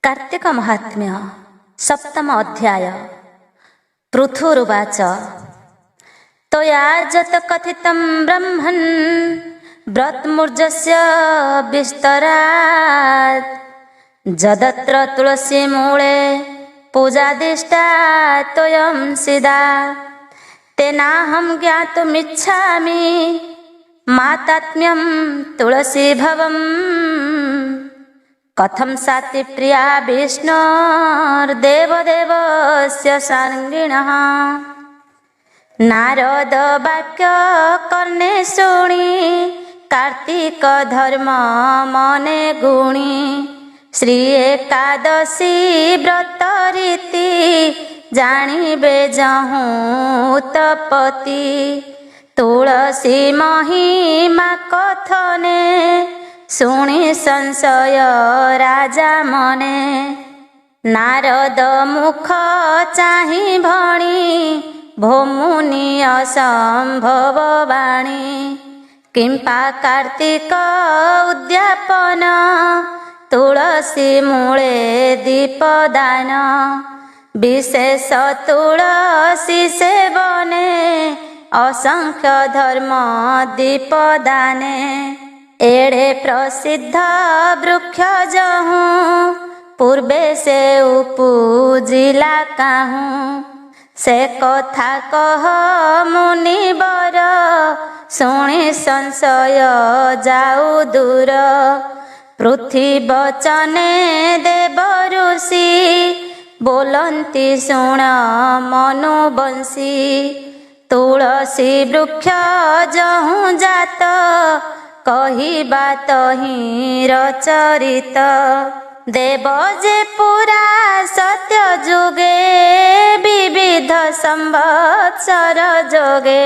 कार्तिक महात्म्य सप्तम अध्याय। पृथुरुवाच त्वया जत कथितं ब्रह्मन् व्रतमूर्जस्य विस्तरात् जदत्र तुलसी मूले पूजादिष्टा त्वयं सिदा तेनाहं ज्ञातुमिच्छामि मातात्म्यं तुलसी भवम् कथं साति प्रिया विष्णोर्देवदेवस्य साङ्गिणः। नारद वाक्य कर्णे शुणि कार्तिक धर्म मने गुणी श्री एकादशी व्रत रीति जानिबे जहूँ उत्पत्ति तुलसी महिमा कथने शुणी संशय राजा मने। नारद मुख चाहि भणी भोमुनि असंभव वाणी किंपा कार्तिक उद्यापन तुलसी मूले दीपदान विशेष तुलसी सेवने असंख्य धर्म दीपदाने एड़े प्रसिद्ध वृक्ष जहूँ पूर्वे से उपजिला काहूँ से कथा कह मुनिवर शुणी संशय जाऊ दूर। पृथ्वी बचने देव ऋषि बोलंती शुण मनुबंशी तुलसी वृक्ष जहूँ जात कहिबा तहि रचरित देव जे पुरा सत्य जुगे विविध संवत्सर जोगे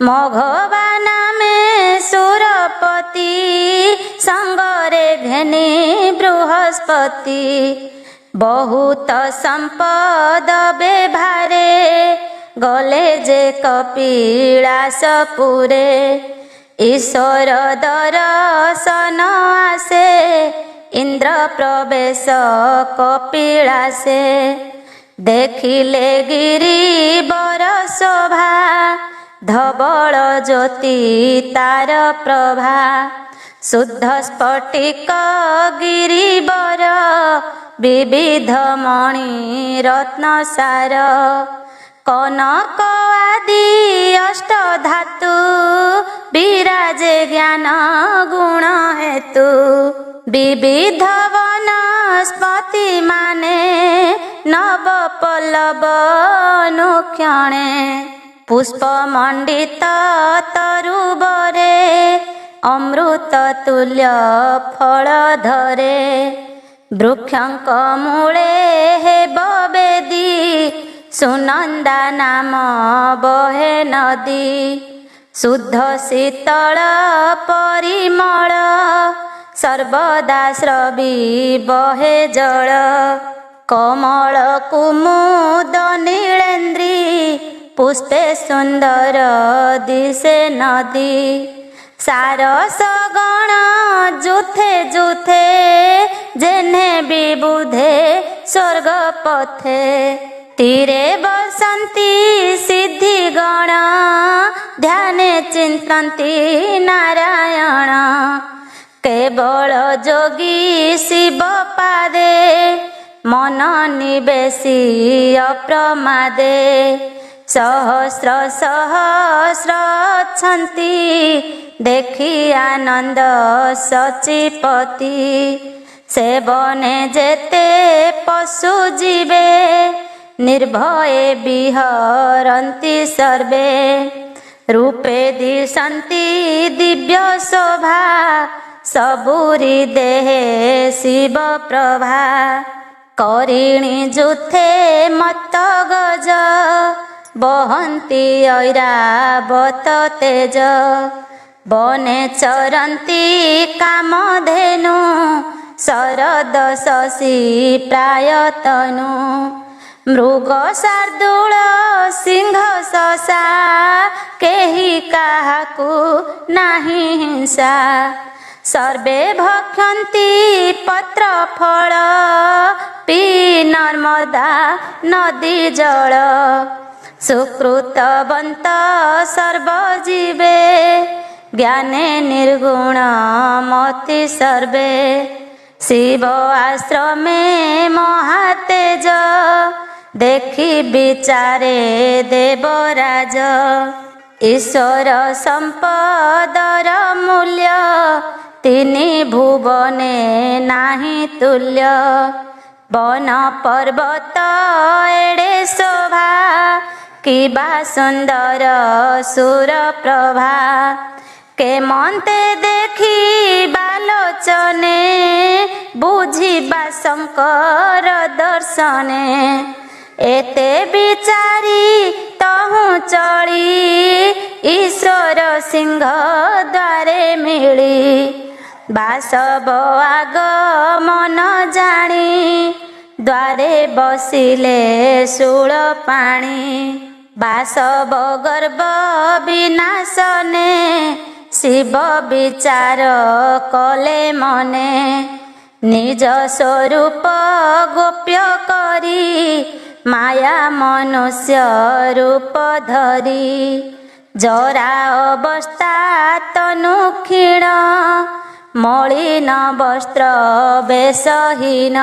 मघवा नामे सुरपति संगरे घेनी बृहस्पति बहुत संपद बेभारे गले जे कपिलासपुरे ईश्वर दर्शन आसे इंद्र प्रवेश कपिलासे देखिले गिरिवर शोभा धवल ज्योति तार प्रभा शुद्ध स्फटिक गिरिवर विविध मणि रत्नसार कनक आदि अष्ट धातु विराजे ज्ञान गुण हेतु विविध वनस्पति माने नव पल्लव अनुक्षणे पुष्प मंडित तरुबरे अमृत तुल्य फल धरे वृक्षंक मूले हेब बेदी सुनंदा नाम बहे नदी शुद्ध शीतल परिमल सर्वदा स्रवी बहे जल कमल कुमुद नीलेन्द्री पुष्पे सुंदर दिशे नदी सारस गण जुथे जुथे जेने विबुधे स्वर्ग पथे तीरे बसंती सिद्धि गण ध्याने चिंतन्ति नारायण केवल जोगी शिव पादे मन निवेशी अप्रमादे सहस्र सहस्र छन्ति देखी आनंद सचिपति सेवने जेते पशु जीवे निर्भये विहरन्ति सर्वे रूपे दिशन्ति दिव्य शोभा सबुरी देहे शिव प्रभा करिणी जुथे मत गज बहन्ति ऐरावत तेज बने चरन्ति कामधेनु शरद शशि प्रायतनु मृग शार्दूल सिंह शशा केही काहाकु नाही हिंसा सर्वे भक्षन्ति पत्र फल पी नर्मदा नदी जल सुकृतवन्त सर्वजीवे ज्ञाने निर्गुण मति सर्वे शिव आश्रमे महातेज देखि विचारे देवराज ईश्वर संपदर मूल्य तिनि भुवने नाही तुल्य वन पर्वत एड़े शोभा किबा सुंदर सुर प्रभा के मन्ते देखि बालोचने बुझिबा शंकर दर्शने एते विचारी तहु चली ईश्वर सिंह द्वारे मिली बासव आगमन जानी द्वारे बसिले शूल पाणी बासव गर्भ विनाशने शिव विचार कले मने निज स्वरूप गोप्य करी माया मनुष्य रूप धरी जरा अवस्था तनु क्षीण मलिन वस्त्र वेशहीन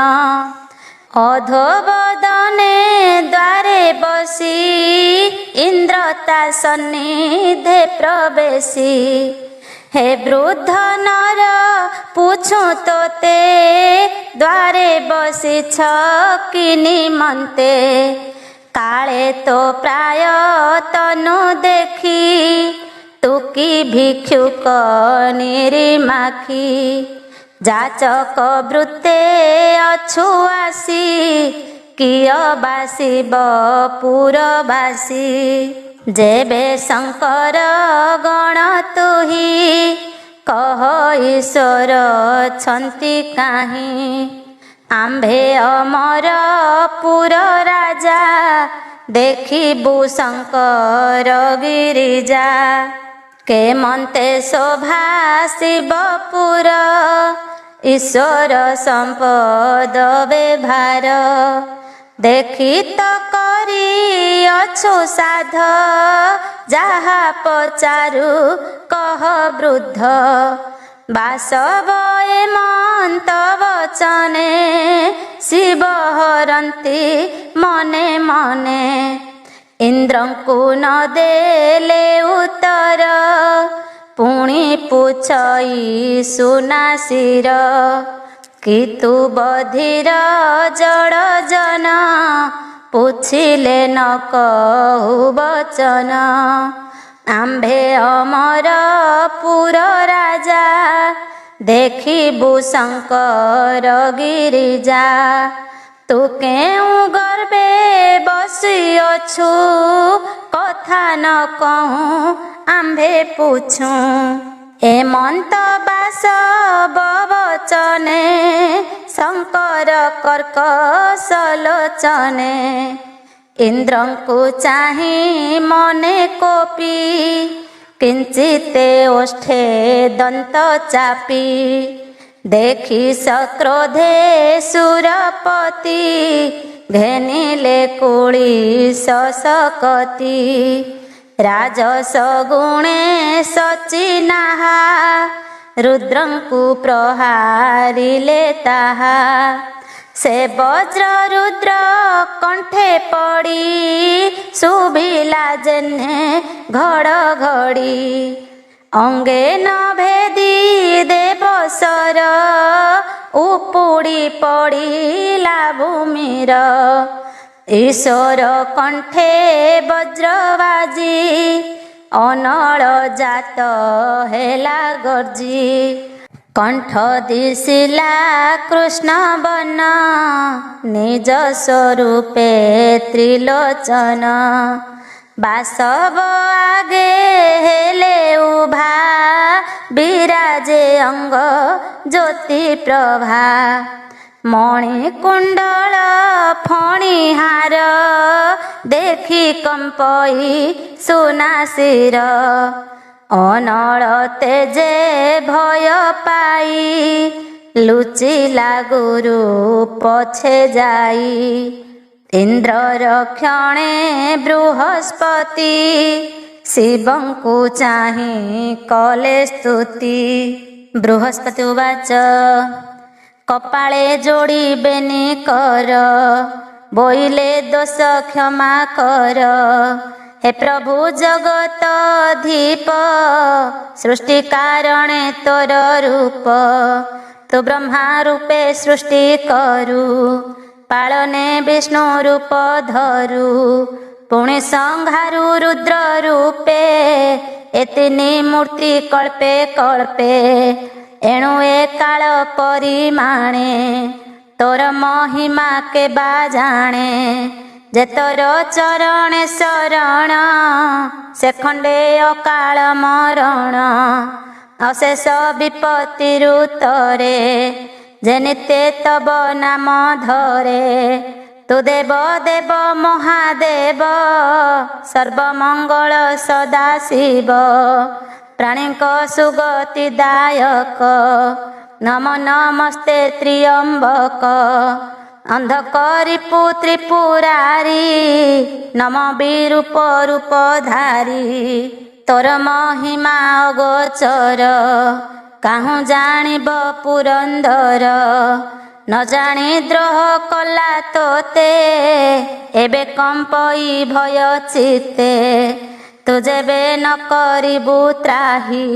अधोबदने द्वारे बसी इंद्रता सन्निधे प्रवेशी हे वृद्ध नर पूछू तोते द्वारे बसी कि निमंते काले तो प्राय तनु देखी तुकी भिक्षुक निरिमाखी जाचक वृत्ते अछु आसी किय बासिब पुरबासी जेबे शंकर गण तुही कह ईश्वर छंती काहीं आंभे अमर पुर राजा देखिबु शंकर गिरिजा के मन्ते शोभा शिवपुर ईश्वर संपद व्यवहार देखी तो करी अछु साध जहा पचारु कह वृद्ध बासव एमंत वचने शिव हरंती मने मने इंद्रंकु न देले उत्तर पुणी पुछई सुनासिर कि तू बधिर जड़ जन पुछिले न कहु वचन आंभे अमर पुर राजा देखिबु शंकर गिरिजा तू केउ गर्भे बसिअछु कथा न कहूँ आंभे पूछू एमंत बासव वचने शंकर कर्कश लोचने इंद्रंकु चाही मने कोपी किंचिते ओष्ठे दंत चापी देखि सक्रोधे सुरपति घेनिले कुली ससकती राजस गुणे सचिनाहा रुद्रंकु प्रहारिले ताहा से वज्र रुद्र कंठे पड़ी शुभिला जेने घड़घड़ी अंगे न भेदी देवसर उपुड़ी पड़िला भूमिर ईश्वर कंठे वज्रबाजी अनल जात हेला गर्जी कंठ दिशिला कृष्ण बन निज स्वरूपे त्रिलोचन बासव आगे हेले उभा विराजे अंग ज्योति प्रभा मणिकुंडल फणिहार देखि कंपई सुनासिर ଅନଳ ତେଜେ ଭୟ ପାଇ ଲୁଚିଲା ଗୁରୁ ପଛେ ଯାଇ। ଇନ୍ଦ୍ରର କ୍ଷଣେ ବୃହସ୍ପତି ଶିବଙ୍କୁ ଚାହିଁ କଲେ ସ୍ତୁତି। ବୃହସ୍ପତି ଉବାଚ କପାଳେ ଯୋଡ଼ିବେନି କର ବୋଇଲେ ଦୋଷ କ୍ଷମା କର। ହେ ପ୍ରଭୁ ଜଗତଧୀପ ସୃଷ୍ଟି କାରଣେ ତୋର ରୂପ। ତୁ ବ୍ରହ୍ମା ରୂପେ ସୃଷ୍ଟି କରୁ ପାଳନେ ବିଷ୍ଣୁ ରୂପ ଧରୁ। ପୁଣି ସଂହାରୁ ରୁଦ୍ର ରୂପେ ଏ ତିନି ମୂର୍ତ୍ତି କଳ୍ପେ କଳ୍ପେ। ଏଣୁ ଏ କାଳ ପରିମାଣେ ତୋର ମହିମା କେବା ଜାଣେ। ଯେ ତୋର ଚରଣେ ଶରଣ ସେ ଖଣ୍ଡେ ଅକାଳ ମରଣ। ଅଶେଷ ବିପତ୍ତି ଋତରେ ଯେ ନିତ୍ୟ ତବ ନାମ ଧରେ। ତୁ ଦେବ ଦେବ ମହାଦେବ ସର୍ବମଙ୍ଗଳ ସଦାଶିବ। ପ୍ରାଣୀଙ୍କ ସୁଗତି ଦାୟକ ନମ ନମସ୍ତେ ତ୍ରିୟମ୍ବକ। ଅନ୍ଧକରି ତ୍ରିପୁରାରୀ ନମ ବିରୂପ ରୂପଧାରୀ। ତୋର ମହିମା ଅଗୋଚର କାହୁଁ ଜାଣିବ ପୁରନ୍ଦର। ନ ଜାଣି ଦ୍ରୋହ କଲା ତୋତେ ଏବେ କମ୍ପଇ ଭୟ ଚିତ୍ତେ। ତୁ ଯେବେ ନ କରିବୁ ତ୍ରାହି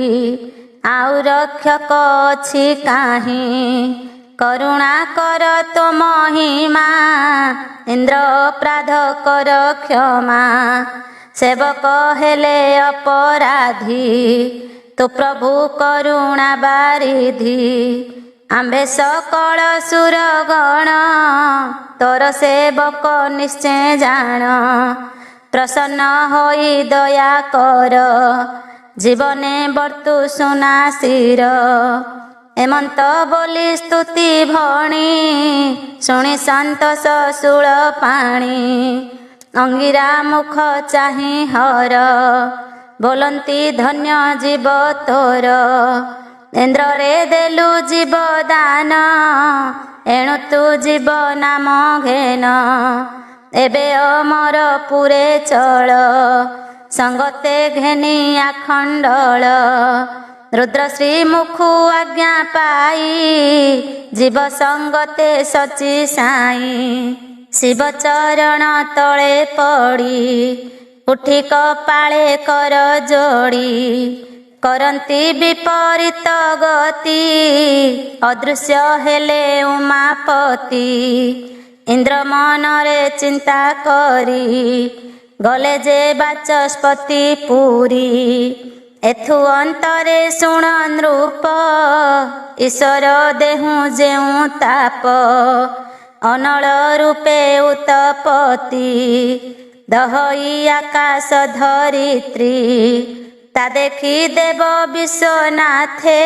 ଆଉ ରକ୍ଷକ ଅଛି କାହିଁ। କରୁଣା କର ତୋ ମହିମା ଇନ୍ଦ୍ର ଅପରାଧ କର କ୍ଷମା। ସେବକ ହେଲେ ଅପରାଧୀ ତୁ ପ୍ରଭୁ କରୁଣା ବାରିଧି। ଆମ୍ଭେ ସକଳ ସୁରଗଣ ତୋର ସେବକ ନିଶ୍ଚୟ ଜାଣ। ପ୍ରସନ୍ନ ହୋଇ ଦୟା କର ଜୀବନେ ବର୍ତ୍ତୁ ସୁନାସିର। ଏମନ୍ତ ବୋଲି ସ୍ତୁତି ଭଣି ଶୁଣି ସନ୍ତୋଷ ଶୂଳ ପାଣି। ଅଙ୍ଗିରା ମୁଖ ଚାହିଁ ହର ବୋଲନ୍ତି ଧନ୍ୟ ଜୀବ ତୋର। ଇନ୍ଦ୍ରରେ ଦେଲୁ ଜୀବ ଦାନ ଏଣୁ ତୁ ଜୀବ ନାମ ଘେନ। ଏବେ ଅମର ପୁରେ ଚଳ ସଙ୍ଗତେ ଘେନି ଆଖଣ୍ଡଳ। ରୁଦ୍ରଶ୍ରୀ ମୁଖୁ ଆଜ୍ଞା ପାଇ ଜୀବ ସଙ୍ଗତେ ସଚି ସାଇ। ଶିବ ଚରଣ ତଳେ ପଡ଼ି ଉଠି କପାଳେ କର ଯୋଡ଼ି। କରନ୍ତି ବିପରୀତ ଗତି ଅଦୃଶ୍ୟ ହେଲେ ଉମାପତି। ଇନ୍ଦ୍ର ମନରେ ଚିନ୍ତା କରି ଗଲେ ଯେ ବାଚସ୍ପତି ପୁରୀ। ଏଥୁ ଅନ୍ତରେ ଶୁଣ ନୃପ ଈଶ୍ୱର ଦେହୁଁ ଯେଉଁ ତାପ। ଅନଳ ରୂପେ ଉତପତି ଦହଇ ଆକାଶ ଧରିତ୍ରୀ। ତା ଦେଖି ଦେବ ବିଶ୍ୱନାଥେ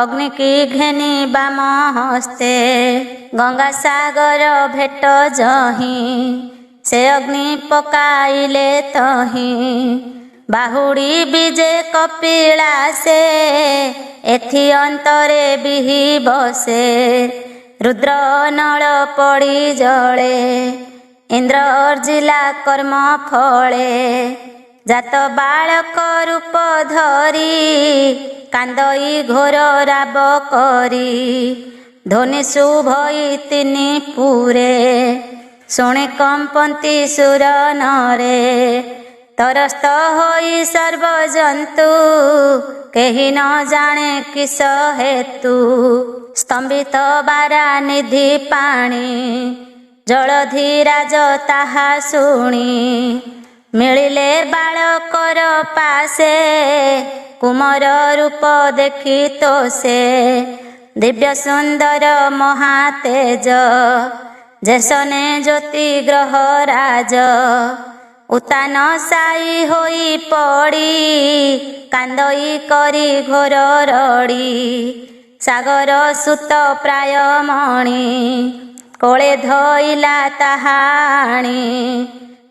ଅଗ୍ନିକି ଘେନି ବାମ ହସ୍ତେ। ଗଙ୍ଗା ସାଗର ଭେଟ ଯହିଁ ସେ ଅଗ୍ନି ପକାଇଲେ ତହିଁ। ବାହୁଡ଼ି ବିଜେ କପିଳାସେ ଏଥି ଅନ୍ତରେ ବିହି ବସେ। ରୁଦ୍ର ନଳ ପଡ଼ି ଜଳେ ଇନ୍ଦ୍ର ଅର୍ଜିଲା କର୍ମ ଫଳେ। ଜାତ ବାଳକ ରୂପ ଧରି କାନ୍ଦଇ ଘୋର ରାବ କରି। ଧ୍ୱନି ଶୁଭଇ ତିନି ପୁରେ ଶୁଣି କମ୍ପନ୍ତି ସୁର ନରେ। ତରସ୍ତ ହୋଇ ସର୍ବଜନ୍ତୁ କେହି ନ ଜାଣେ କିସ ହେତୁ। ସ୍ତମ୍ଭିତ ବାରା ନିଧି ପାଣି ଜଳଧିରାଜ ତାହା ଶୁଣି। ମିଳିଲେ ବାଳକର ପାଶେ କୁମର ରୂପ ଦେଖି ତୋଷେ। ଦିବ୍ୟ ସୁନ୍ଦର ମହାତେଜ ଯେସନେ ଜ୍ୟୋତି ଗ୍ରହ ରାଜ। ଉତାନ ସାଇ ହୋଇ ପଡ଼ି କାନ୍ଦଇ କରି ଘୋର ରଡ଼ି। ସାଗର ସୁତ ପ୍ରାୟ ମଣି କୋଳେ ଧଇଲା ତାହାଣି।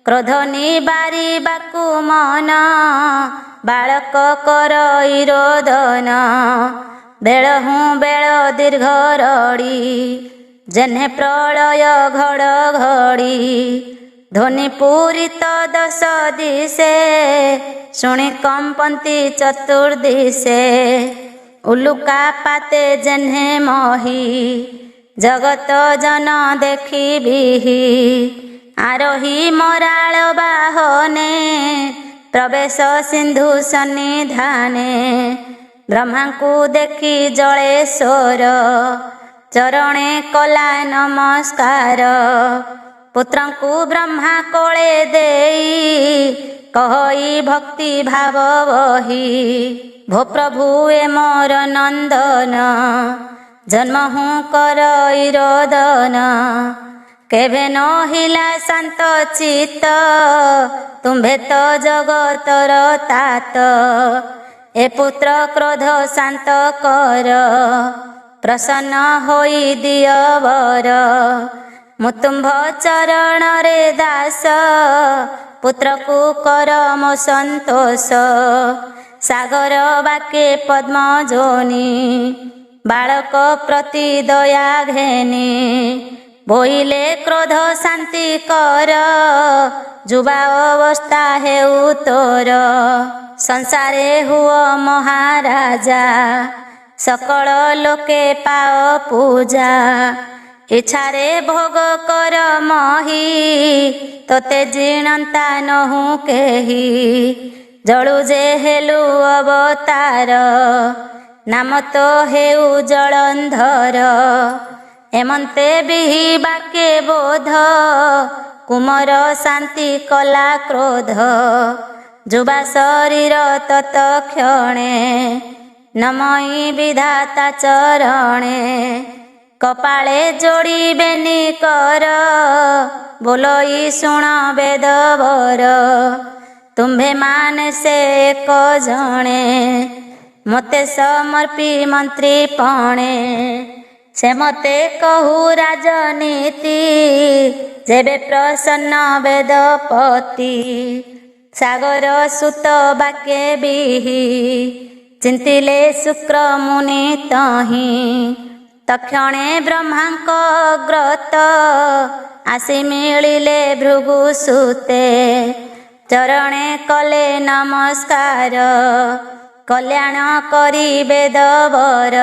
କ୍ରୋଧ ନିବାରିବାକୁ ମନ ବାଳକ କରଇ ରୋଦନ। ବେଳ ହୁଁ ବେଳ ଦୀର୍ଘ ରଡ଼ି ଯେହ୍ନେ ପ୍ରଳୟ ଘଡ଼ଘଡ଼ି। ଧ୍ୱନି ପୂରିତ ଦଶ ଦିଶେ ଶୁଣି କମ୍ପନ୍ତି ଚତୁର୍ଦିଶେ। ଉଲୁକା ପାତେ ଯେହ୍ନେ ମହି ଜଗତ ଜନ ଦେଖିବିହି। ଆରୋହୀ ମରାଳ ବାହନେ ପ୍ରବେଶ ସିନ୍ଧୁ ସନ୍ନିଧାନେ। ବ୍ରହ୍ମାଙ୍କୁ ଦେଖି ଜଳେଶ୍ୱର ଚରଣେ କଲା ନମସ୍କାର। ପୁତ୍ରଙ୍କୁ ବ୍ରହ୍ମା କୋଳେ ଦେଇ କହଇ ଭକ୍ତି ଭାବ ବହି। ଭୋ ପ୍ରଭୁ ଏ ମୋର ନନ୍ଦନ ଜନ୍ମ ହୁଁ କରଇ ରୋଦନ। କେବେ ନହିଲା ଶାନ୍ତ ଚିତ୍ତ ତୁମ୍ଭେ ତ ଜଗତର ତାତ। ଏ ପୁତ୍ର କ୍ରୋଧ ଶାନ୍ତ କର ପ୍ରସନ୍ନ ହୋଇ ଦିଅ ବର। ମୁଁ ତୁମ୍ଭ ଚରଣରେ ଦାସ ପୁତ୍ରକୁ କର ମୋ ସନ୍ତୋଷ। ସାଗର ବାକେ ପଦ୍ମ ଯୋନି ବାଳକ ପ୍ରତି ଦୟା ଘେନି। ବୋଇଲେ କ୍ରୋଧ ଶାନ୍ତି କର ଯୁବା ଅବସ୍ଥା ହେଉ ତୋର। ସଂସାରେ ହୁଅ ମହାରାଜା ସକଳ ଲୋକେ ପାଅ ପୂଜା। ଇଚ୍ଛାରେ ଭୋଗ କର ମହି ତୋତେ ଜିଣନ୍ତା ନହୁଁ କେହି। ଜଳୁ ଯେ ହେଲୁ ଅବତାର ନାମ ତ ହେଉ ଜଳନ୍ଧର। ଏମନ୍ତେ ବିହି ବାକେ ବୋଧ କୁମର ଶାନ୍ତି କଲା କ୍ରୋଧ। ଯୁବା ଶରୀର ତତ କ୍ଷଣେ ନମଇ ବିଧାତା ଚରଣେ। କପାଳେ ଯୋଡ଼ିବେନି କର ବୋଲଇ ଶୁଣ ବେଦ ବର। ତୁମ୍ଭେ ମାନେ ସେ ଏକ ଜଣେ ମୋତେ ସମର୍ପି ମନ୍ତ୍ରୀ ପଣେ। ସେ ମୋତେ କହୁ ରାଜନୀତି ଯେବେ ପ୍ରସନ୍ନ ବେଦପତି। ସାଗର ସୁତ ବାକେ ବିହି ଚିନ୍ତିଲେ ଶୁକ୍ର ମୁନି ତହିଁ। ତକ୍ଷଣେ ବ୍ରହ୍ମାଙ୍କ ଗ୍ରତ ଆସି ମିଳିଲେ ଭୃଗୁ ସୁତେ। ଚରଣେ କଲେ ନମସ୍କାର କଲ୍ୟାଣ କରି ବେଦ ବର।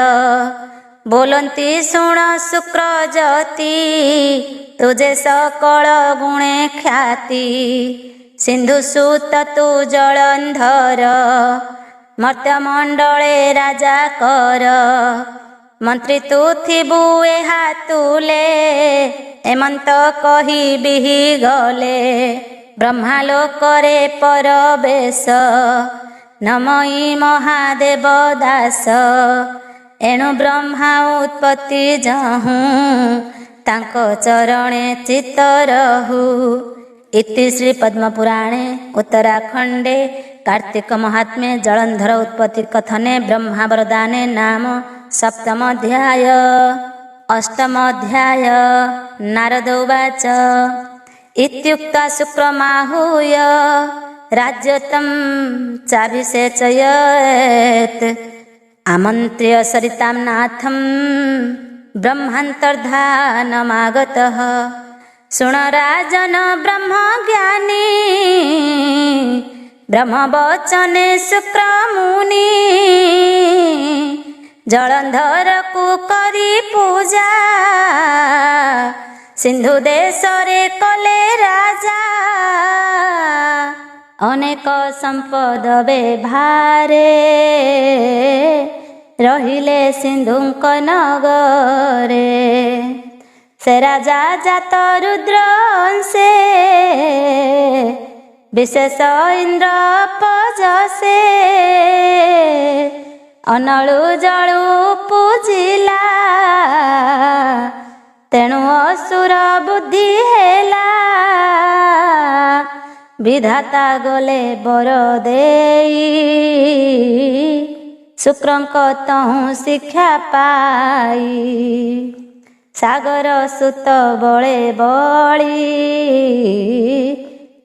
ବୋଲନ୍ତି ଶୁଣ ଶୁକ୍ର ଜ୍ୟୋତି ତୁଜେ ସକଳ ଗୁଣେ ଖ୍ୟାତି। ସିନ୍ଧୁ ସୁତ ତୁ ଜଳନ୍ଧର ମର୍ତ୍ତ୍ୟମଣ୍ଡଳେ ରାଜା କର। ମନ୍ତ୍ରୀ ତୁ ଥିବୁ ଏହା ତୁଲେ ଏମନ୍ତ କହି ବିହି ଗଲେ। ବ୍ରହ୍ମାଲୋକରେ ପରବେଶ ନମଇ ମହାଦେବ ଦାସ। ଏଣୁ ବ୍ରହ୍ମା ଉତ୍ପତ୍ତି ଯହୁଁ ତାଙ୍କ ଚରଣେ ଚିତ୍ତ ରହୁ। ଇତି ଶ୍ରୀ ପଦ୍ମପୁରାଣେ ଉତ୍ତରାଖଣ୍ଡେ कार्तिक महात्म्ये जलंधर उत्पत्ति कथने ब्रह्मा वरदाने नाम सप्तम अध्याय। अष्टम अध्याय नारद उवाच इत्युक्त्वा शुक्रमाहूय राज्यतं चाभिषेचयेत् आमन्त्र्य सरितां नाथं ब्रह्मान्तर्धानमागतः। शुण राजन ब्रह्मज्ञानी ब्रह्मवचने शुक्र मुनि। जलंधर को करी पूजा सिंधु देश रे कले राजा। अनेक संपद बेभारे रहिले सिंधुक नगरे। से राजा जात रुद्र से विशेष इंद्र पजसे। अनलु जलु पूजिला तेणु असुर बुद्धि हेला। विधाता गले बर देई शुक्रंक तहु शिक्षा पाई। सागर सुत बळे बळी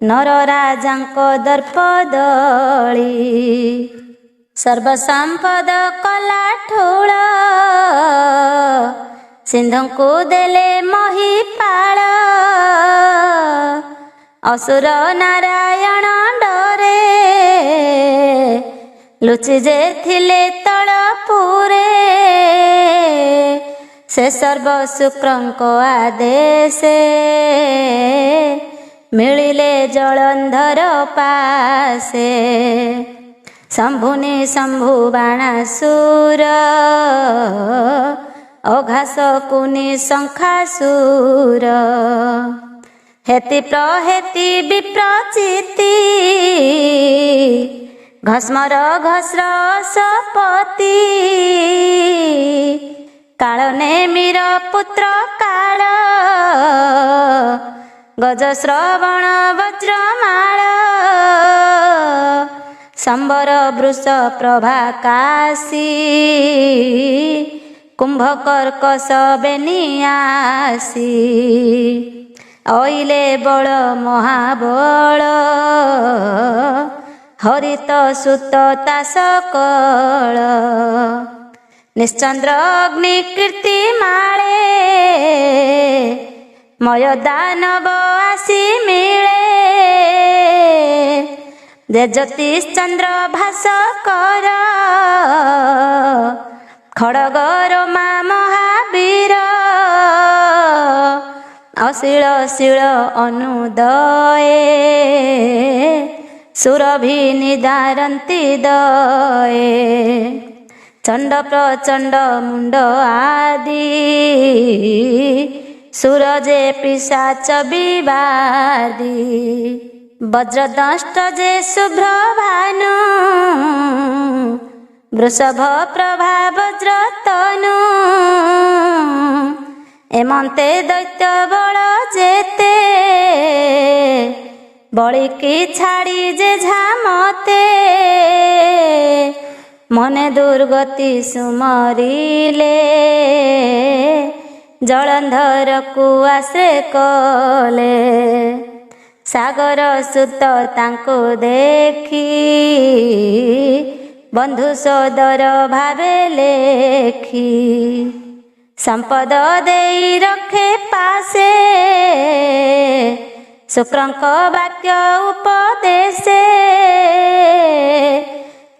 ନର ରାଜାଙ୍କ ଦର୍ପ ଦଳି। ସର୍ବସମ୍ପଦ କଲା ଠୁଳ ସିନ୍ଧୁଙ୍କୁ ଦେଲେ ମହିପାଳ। ଅସୁର ନାରାୟଣ ଡରେ ଲୁଚି ଯେ ଥିଲେ ତଳପୁରେ। ସେ ସର୍ବ ଶୁକ୍ରଙ୍କ ଆଦେଶେ ମିଳିଲେ ଜଳନ୍ଧର ପାଶେ। ଶମ୍ଭୁନି ଶମ୍ଭୁ ବାଣାସୁର ଅଘାସ କୁନି ଶଙ୍ଖାସୁର। ହେତି ପ୍ରହେତି ବିପ୍ରଚିତି ଘସ୍ମର ଘସ୍ର ସପତି। କାଳ ନେମିର ପୁତ୍ର କାଳ ଗଜଶ୍ରବଣ ବଜ୍ରମାଳ। ସମ୍ବର ବୃଷ ପ୍ରଭାକାଶୀ କୁମ୍ଭକର୍କଶ ବେନିଆସି। ଅଇଲେ ବଳ ମହାବଳ ହରିତ ସୁତ ତା ସକଳ। ନିଶ୍ଚନ୍ଦ୍ର ଅଗ୍ନି କୀର୍ତ୍ତି ମାଳେ ମୟ ଦାନବ ଆସି ମିଳେ। ଯେ ଜ୍ୟୋତିଶ୍ଚନ୍ଦ୍ର ଭାସ୍କର ଖଡ଼ଗର ମା ମହାବୀର। ଅଶୀଳ ଶୀଳ ଅନୁଦୟେ ସୁରଭି ନିଦାରନ୍ତି ଦୟେ। ଚଣ୍ଡ ପ୍ରଚଣ୍ଡ ମୁଣ୍ଡ ଆଦି ସୁର ଯେ ପିଶାଚ ବିବାଦୀ। ବଜ୍ରଦଂଷ୍ଟ ଯେ ଶୁଭ୍ର ଭାନୁ ବୃଷଭ ପ୍ରଭା ବଜ୍ରତନୁ। ଏମନ୍ତେ ଦୈତ୍ୟ ବଳ ଯେତେ ବଳିକି ଛାଡ଼ି ଯେ ଝାମତେ। ମନେ ଦୁର୍ଗତି ସୁମରିଲେ ଜଳନ୍ଧରକୁ ଆଶ୍ରୟ କଲେ। ସାଗର ସୁତ ତାଙ୍କୁ ଦେଖି ବନ୍ଧୁ ସୋଦର ଭାବେ ଲେଖି। ସମ୍ପଦ ଦେଇ ରଖେ ପାଶେ ଶୁକ୍ରଙ୍କ ବାକ୍ୟ ଉପଦେଶେ।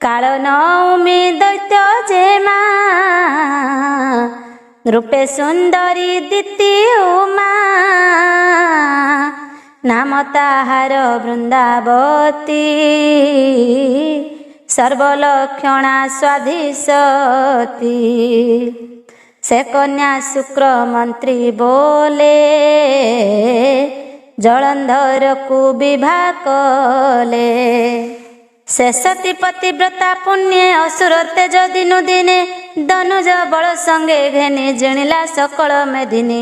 କାଳ ନଉମି ଦୈତ୍ୟ ଯେମା ରୂପେ ସୁନ୍ଦରୀ ଦିତି ଉମା। ନାମ ତାହାର ବୃନ୍ଦାବତୀ ସର୍ବଲକ୍ଷଣା ସ୍ୱାଧୀଶତୀ। ସେ କନ୍ୟା ଶୁକ୍ର ମନ୍ତ୍ରୀ ବୋଲେ ଜଳନ୍ଧରକୁ ବିବାହ କଲେ। ସେ ସତୀ ପତିବ୍ରତା ପୁଣ୍ୟେ ଅସୁର ତେଜ ଦିନୁ ଦିନେ ଧନୁଜ ବଳ ସଙ୍ଗେ ଘେନି ଜିଣିଲା ସକଳ ମେଦିନୀ।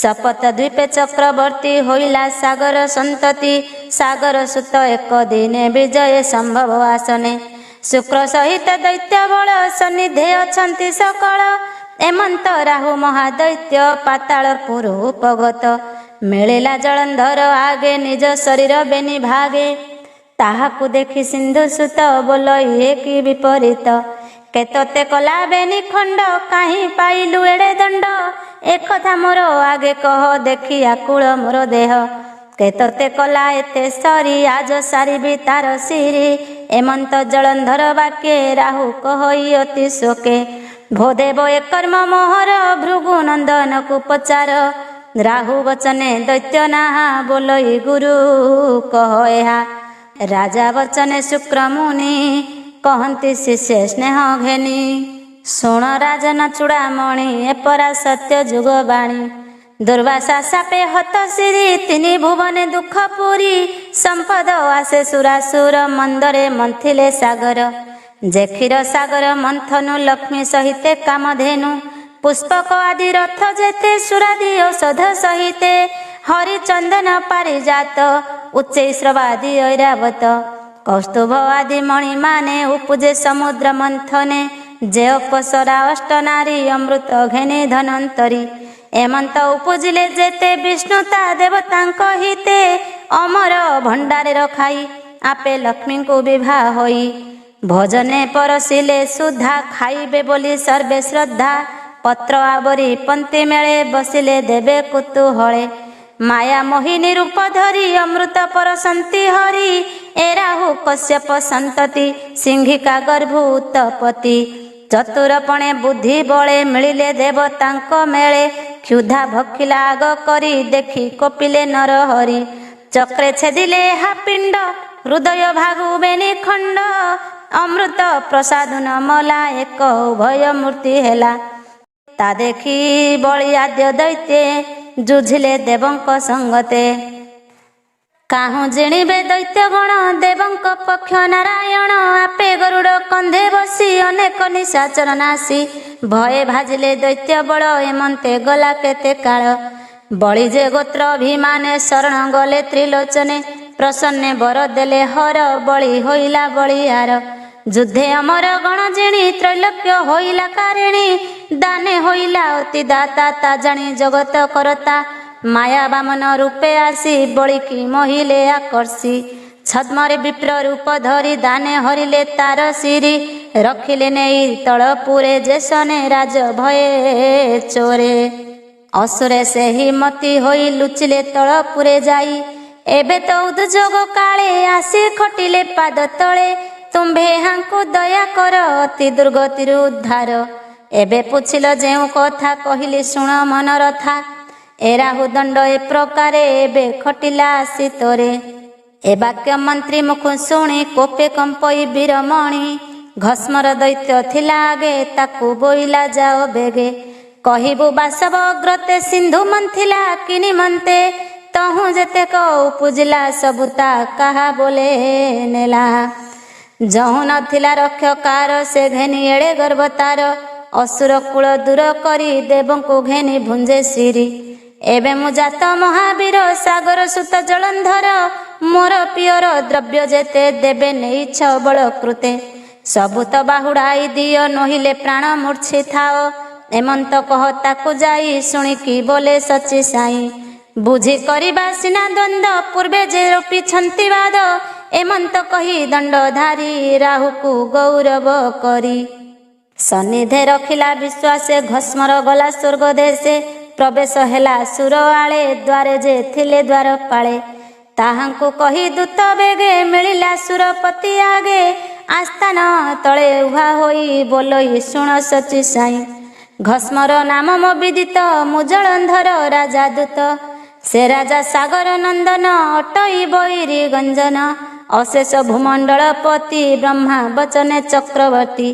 ଶପଥ ଦ୍ୱୀପେ ଚକ୍ରବର୍ତ୍ତୀ ହୋଇଲା ସାଗର ସନ୍ତତି। ସାଗର ସୁତ ଏକ ଦିନେ ବିଜୟ ସମ୍ଭବ ଆସନେ। ଶୁକ୍ର ସହିତ ଦୈତ୍ୟ ବଳ ସନ୍ନିଧେ ଅଛନ୍ତି ସକଳ। ଏମନ୍ତ ରାହୁ ମହାଦୈତ୍ୟ ପାତାଳପୁର ଉପଗତ। ମିଳିଲା ଜଳନ୍ଧର ଆଗେ ନିଜ ଶରୀର ବେନି ଭାଗେ। ତାହାକୁ ଦେଖି ସିନ୍ଧୁ ସୁତ ବୋଲ ଇଏ କି ବିପରୀତ। କେତତେ କଲା ବେନି ଖଣ୍ଡ କାହିଁ ପାଇଲୁ ଏଡ଼େ ଦଣ୍ଡ। ଏକଥା ମୋର ଆଗେ କହ ଦେଖି ଆକୁଳ ମୋର ଦେହ। କେତତେ କଲା ଏତେ ସରି ଆଜ ସାରିବି ତାର ଶିରି। ଏମନ୍ତ ଜଳନ୍ଧର ବାକ୍ୟେ ରାହୁ କହଇ ଅତି ଶୋକେ। ଭୋଦେବ ଏ କର୍ମ ମୋହର ଭୃଗୁ ନନ୍ଦନକୁ ପଚାର। ରାହୁ ବଚନେ ଦୈତ୍ୟ ନାହା ବୋଲଇ ଗୁରୁ କହ ଏହା। ରାଜା ବଚନେ ଶୁକ୍ର ମୁନି କହନ୍ତି ଶିଷ୍ୟ ସ୍ନେହ ଘେନି। ଶୁଣ ରାଜନ ଚୂଡ଼ାମଣି ଏପରା ସତ୍ୟ ଯୁଗ ବାଣୀ। ଦୁର୍ବାସା ସାପେ ହତ ସିରି ତିନି ଭୁବନେ ଦୁଃଖ ପୁରୀ। ସମ୍ପଦ ଆସେ ସୁରାସୁର ମନ୍ଦରେ ମନ୍ଥିଲେ ସାଗର। ଯେ କ୍ଷୀର ସାଗର ମନ୍ଥନୁ ଲକ୍ଷ୍ମୀ ସହିତେ କାମଧେନୁ। ପୁଷ୍ପକ ଆଦି ରଥ ଯେତେ ସୁରାଦି ଔଷଧ ସହିତେ। ହରିଚନ୍ଦନ ପାରିଜାତ ଉଚ୍ଚୈଶ୍ରବାଦି ଐରାବତ। କୌସ୍ତୁଭ ଆଦି ମଣିମାନେ ଉପୁଜେ ସମୁଦ୍ର ମନ୍ଥନେ। ଯେ ଅପସରା ଅଷ୍ଟ ନାରୀ ଅମୃତ ଘେନି ଧନନ୍ତରୀ। ଏମନ୍ତ ଉପୁଜିଲେ ଯେତେ ବିଷ୍ଣୁ ତା ଦେବତାଙ୍କ ହିତେ। ଅମର ଭଣ୍ଡାରେ ରଖାଇ ଆପେ ଲକ୍ଷ୍ମୀଙ୍କୁ ବିବାହ ହୋଇ ଭୋଜନେ ପରସିଲେ ସୁଧା ଖାଇବେ ବୋଲି ସର୍ବେ ଶ୍ରଦ୍ଧା ପତ୍ର ଆବରି ପନ୍ତି ମେଳେ ବସିଲେ ଦେବେ କୁତୁହଳେ ମାୟା ମୋହିନୀ ରୂପ ଧରି ଅମୃତ ପରସନ୍ତି ହରି ଏରାହୁ କଶ୍ୟପ ସନ୍ତତି ସିଂହିକା ଗର୍ଭୁ ଉତ୍ତପତି ଚତୁରପଣେ ବୁଦ୍ଧି ବଳେ ମିଳିଲେ ଦେବତାଙ୍କ ମେଳେ କ୍ଷୁଧା ଭକ୍ଷିଲା ଆଗ କରି ଦେଖି କୋପିଲେ ନର ହରି ଚକ୍ରେ ଛେଦିଲେ ଏହା ପିଣ୍ଡ ହୃଦୟ ଭାଗୁବେନି ଖଣ୍ଡ ଅମୃତ ପ୍ରସାଦ ନମଲା ଏକ ଉଭୟ ମୂର୍ତ୍ତି ହେଲା ତା ଦେଖି ବଳି ଆଦ୍ୟ ଦୈତ୍ୟେ ଯୁଝିଲେ ଦେବଙ୍କ ସଙ୍ଗତେ କାହୁଁ ଜିଣିବେ ଦୈତ୍ୟ ଗଣ ଦେବଙ୍କ ପକ୍ଷ ନାରାୟଣ ଆପେ ଗରୁଡ଼ କନ୍ଧେ ବସି ଅନେକ ନିଶାଚର ନାସି ଭଏ ଭାଜିଲେ ଦୈତ୍ୟ ବଳ ଏମନ୍ତେ ଗଲା କେତେ କାଳ ବଳି ଯେ ଗୋତ୍ର ଅଭିମାନେ ଶରଣ ଗଲେ ତ୍ରିଲୋଚନେ ପ୍ରସନ୍ନେ ବର ଦେଲେ ହର ବଳି ହୋଇଲା ବଳିଆର ଯୁଦ୍ଧେ ଅମର ଗଣ ଜିଣି ତ୍ରୈଲୋକ୍ୟ ହୋଇଲା କାରିଣୀ ଦାନେ ହୋଇଲା ଅତି ଦାତା ତା ଜାଣି ଜଗତ କରତା ମାୟା ବାମନ ରୂପେ ଆସି ବଳିକି ମୋହିଲେ ଆକର୍ଷି ଛଦ୍ମରେ ବିପ୍ର ରୂପ ଧରି ଦାନେ ହରିଲେ ତାର ଶିରି ରଖିଲେ ନେଇ ତଳପୁରେ ଯେସନେ ରାଜ ଭଏ ଚୋରେ ଅସୁରେ ସେହି ମତି ହୋଇ ଲୁଚିଲେ ତଳପୁରେ ଯାଇ ଏବେ ତ ଉଦଯୋଗ କାଳେ ଆସି ଖଟିଲେ ପାଦ ତଳେ ତୁମ୍ଭେ ହାଙ୍କୁ ଦୟା କର ଅତି ଦୁର୍ଗତିରୁ ଉଦ୍ଧାର ଏବେ ପୁଛିଲ ଯେଉଁ କଥା କହିଲି ଶୁଣ ମନରଥା ଏରାହୁ ଦଣ୍ଡ ଏ ପ୍ରକାରେ ଏବେ ଖଟିଲା ଆସି ତୋରେ ଏ ବାକ୍ୟ ମନ୍ତ୍ରୀ ମୁଖ ଶୁଣି କୋପେ କମ୍ପଇ ବୀରମଣି ଘସ୍ମର ଦୈତ୍ୟ ଥିଲା ଆଗେ ତାକୁ ବୋଇଲା ଯାଅ ବେଗେ କହିବୁ ବାସବ ଅଗ୍ରତେ ସିନ୍ଧୁ ମନ୍ଥିଲା କିନି ମନ୍ତେ ତହୁଁ ଯେତେକ ଉପୁଜିଲା ସବୁ ତା କାହା ବୋଲେ ନେଲା ଯହୁଁ ନଥିଲା ରକ୍ଷକାର ସେ ଘେନି ଏଡ଼େ ଗର୍ବ ତାର ଅସୁର କୂଳ ଦୂର କରି ଦେବଙ୍କୁ ଘେନି ଭୁଞ୍ଜେ ଶିରି ଏବେ ମୁଁ ଜାତ ମହାବୀର ସାଗର ସୁତ ଜଳନ୍ଧର ମୋର ପିଅର ଦ୍ରବ୍ୟ ଯେତେ ଦେବେ ନେଇଛ ବଳ କୃତେ ସବୁ ତ ବାହୁଡ଼ାଇ ଦିଅ ନହିଲେ ପ୍ରାଣ ମୂର୍ଚ୍ଛି ଥାଅ ଏମନ୍ତ କହ ତାକୁ ଯାଇ ଶୁଣିକି ବୋଲେ ସଚି ସାଇ ବୁଝି କରିବା ସିନା ଦ୍ୱନ୍ଦ୍ୱ ପୂର୍ବେ ଯେ ରୋପିଛନ୍ତି ବାଦ ଏମନ୍ତ କହି ଦଣ୍ଡଧାରୀ ରାହୁକୁ ଗୌରବ କରି ସନ୍ନିଧେ ରଖିଲା ବିଶ୍ୱାସେ ଘସ୍ମର ଗଲା ସ୍ୱର୍ଗ ଦେଶେ ପ୍ରବେଶ ହେଲା ସୁର ଆଳେ ଦ୍ୱାରେ ଯେ ଥିଲେ ଦ୍ୱାର ପାଳେ ତାହାଙ୍କୁ କହି ଦୂତ ବେଗେ ମିଳିଲା ସୁରପତି ଆଗେ ଆସ୍ଥାନ ତଳେ ଉଭା ହୋଇ ବୋଲଇ ଶୁଣ ସଚି ସାଇ ଘସ୍ମର ନାମ ମୋ ବିଦିତ ମୁଁ ଜଳନ୍ଧର ରାଜା ଦୂତ ସେ ରାଜା ସାଗର ନନ୍ଦନ ଅଟଇ ବୈରୀ ଗଞ୍ଜନ ଅଶେଷ ଭୂମଣ୍ଡଳପତି ବ୍ରହ୍ମା ବଚନେ ଚକ୍ରବର୍ତ୍ତୀ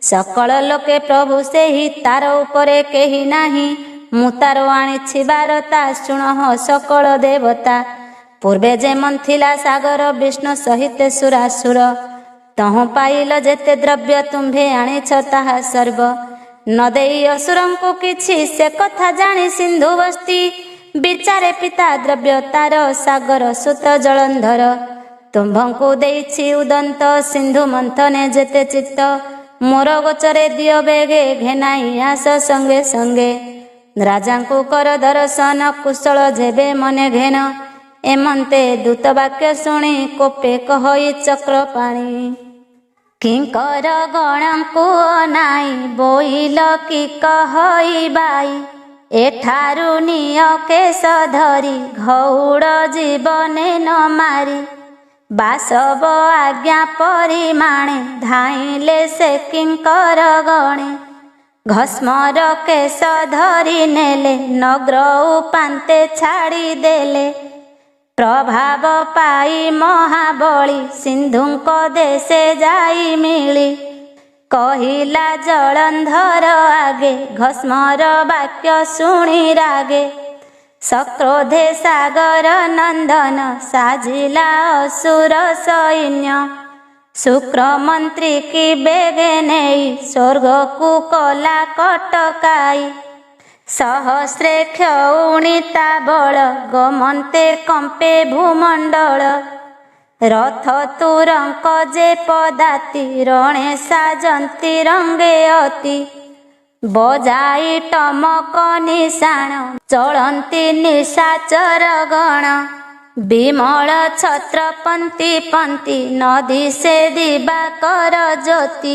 ସକଳ ଲୋକେ ପ୍ରଭୁ ସେହି ତାର ଉପରେ କେହି ନାହିଁ ମୁଁ ତାର ଆଣିଛି ବାରତା ଶୁଣ ସକଳ ଦେବତା ପୂର୍ବେ ଯେମନ୍ ଥିଲା ସାଗର ବିଷ୍ଣୁ ସହିତେ ସୁରାସୁର ତହୁଁ ପାଇଲ ଯେତେ ଦ୍ରବ୍ୟ ତୁମ୍ଭେ ଆଣିଛ ତାହା ସର୍ବ ନ ଦେଇ ଅସୁରଙ୍କୁ କିଛି ସେ କଥା ଜାଣି ସିନ୍ଧୁ ବସ୍ତି ବିଚାରେ ପିତା ଦ୍ରବ୍ୟ ତାର ସାଗର ସୁତ ଜଳନ୍ଧର ତୁମ୍ଭଙ୍କୁ ଦେଇଛି ଉଦନ୍ତ ସିନ୍ଧୁ ମନ୍ଥନେ ଯେତେ ଚିତ୍ତ ମୋର ଗୋଚରେ ଦିଅ ବେଗେ ଘେନାଇ ଆସ ସଙ୍ଗେ ସଙ୍ଗେ ରାଜାଙ୍କୁ କର ଦର୍ଶନ କୁଶଳ ଯେବେ ମନେ ଘେନ ଏମନ୍ତେ ଦୂତ ବାକ୍ୟ ଶୁଣି କୋପେ କହଇ ଚକ୍ର ପାଣି କିଙ୍କର ଗଣଙ୍କୁ ଅନାଇ ବୋଇଲ କି କହିବାଇ ଏଠାରୁ ନିଅ କେଶ ଧରି ଘଉଡ଼ ଜୀବନେ ନ ମାରି ବାସବ ଆଜ୍ଞା ପରିମାଣେ ଧାଇଁଲେ ସେ କିଙ୍କର ଗଣେ ଘସ୍ମର କେଶ ଧରି ନେଲେ ନଗ୍ର ଉପାନ୍ତେ ଛାଡ଼ିଦେଲେ ପ୍ରଭାବ ପାଇ ମହାବଳୀ ସିନ୍ଧୁଙ୍କ ଦେଶେ ଯାଇ ମିଳି କହିଲା ଜଳନ୍ଧର ଆଗେ ଘସ୍ମର ବାକ୍ୟ ଶୁଣି ରାଗେ ସକ୍ରୋଧେ ସାଗର ନନ୍ଦନ ସାଜିଲା ଅସୁର ସୈନ୍ୟ ଶୁକ୍ର ମନ୍ତ୍ରୀ କି ବେଗେ ନେଇ ସ୍ୱର୍ଗକୁ କଲା କଟକାଇ ସହସ୍ରେ କ୍ଷଉଣି ତା ବଳ ଗମନ୍ତେ କମ୍ପେ ଭୂମଣ୍ଡଳ ରଥ ତୁରଙ୍କ ଯେ ପଦାତି ରଣେ ସାଜନ୍ତି ରଙ୍ଗେ ଅତି ବଜାଇ ଟମକ ନିଶାଣ ଚଳନ୍ତି ନିଶାଚର ଗଣ ବିମଳ ଛତ୍ରପନ୍ତି ପନ୍ତି ନଦୀ ସେ ଦିବାକର ଜ୍ୟୋତି।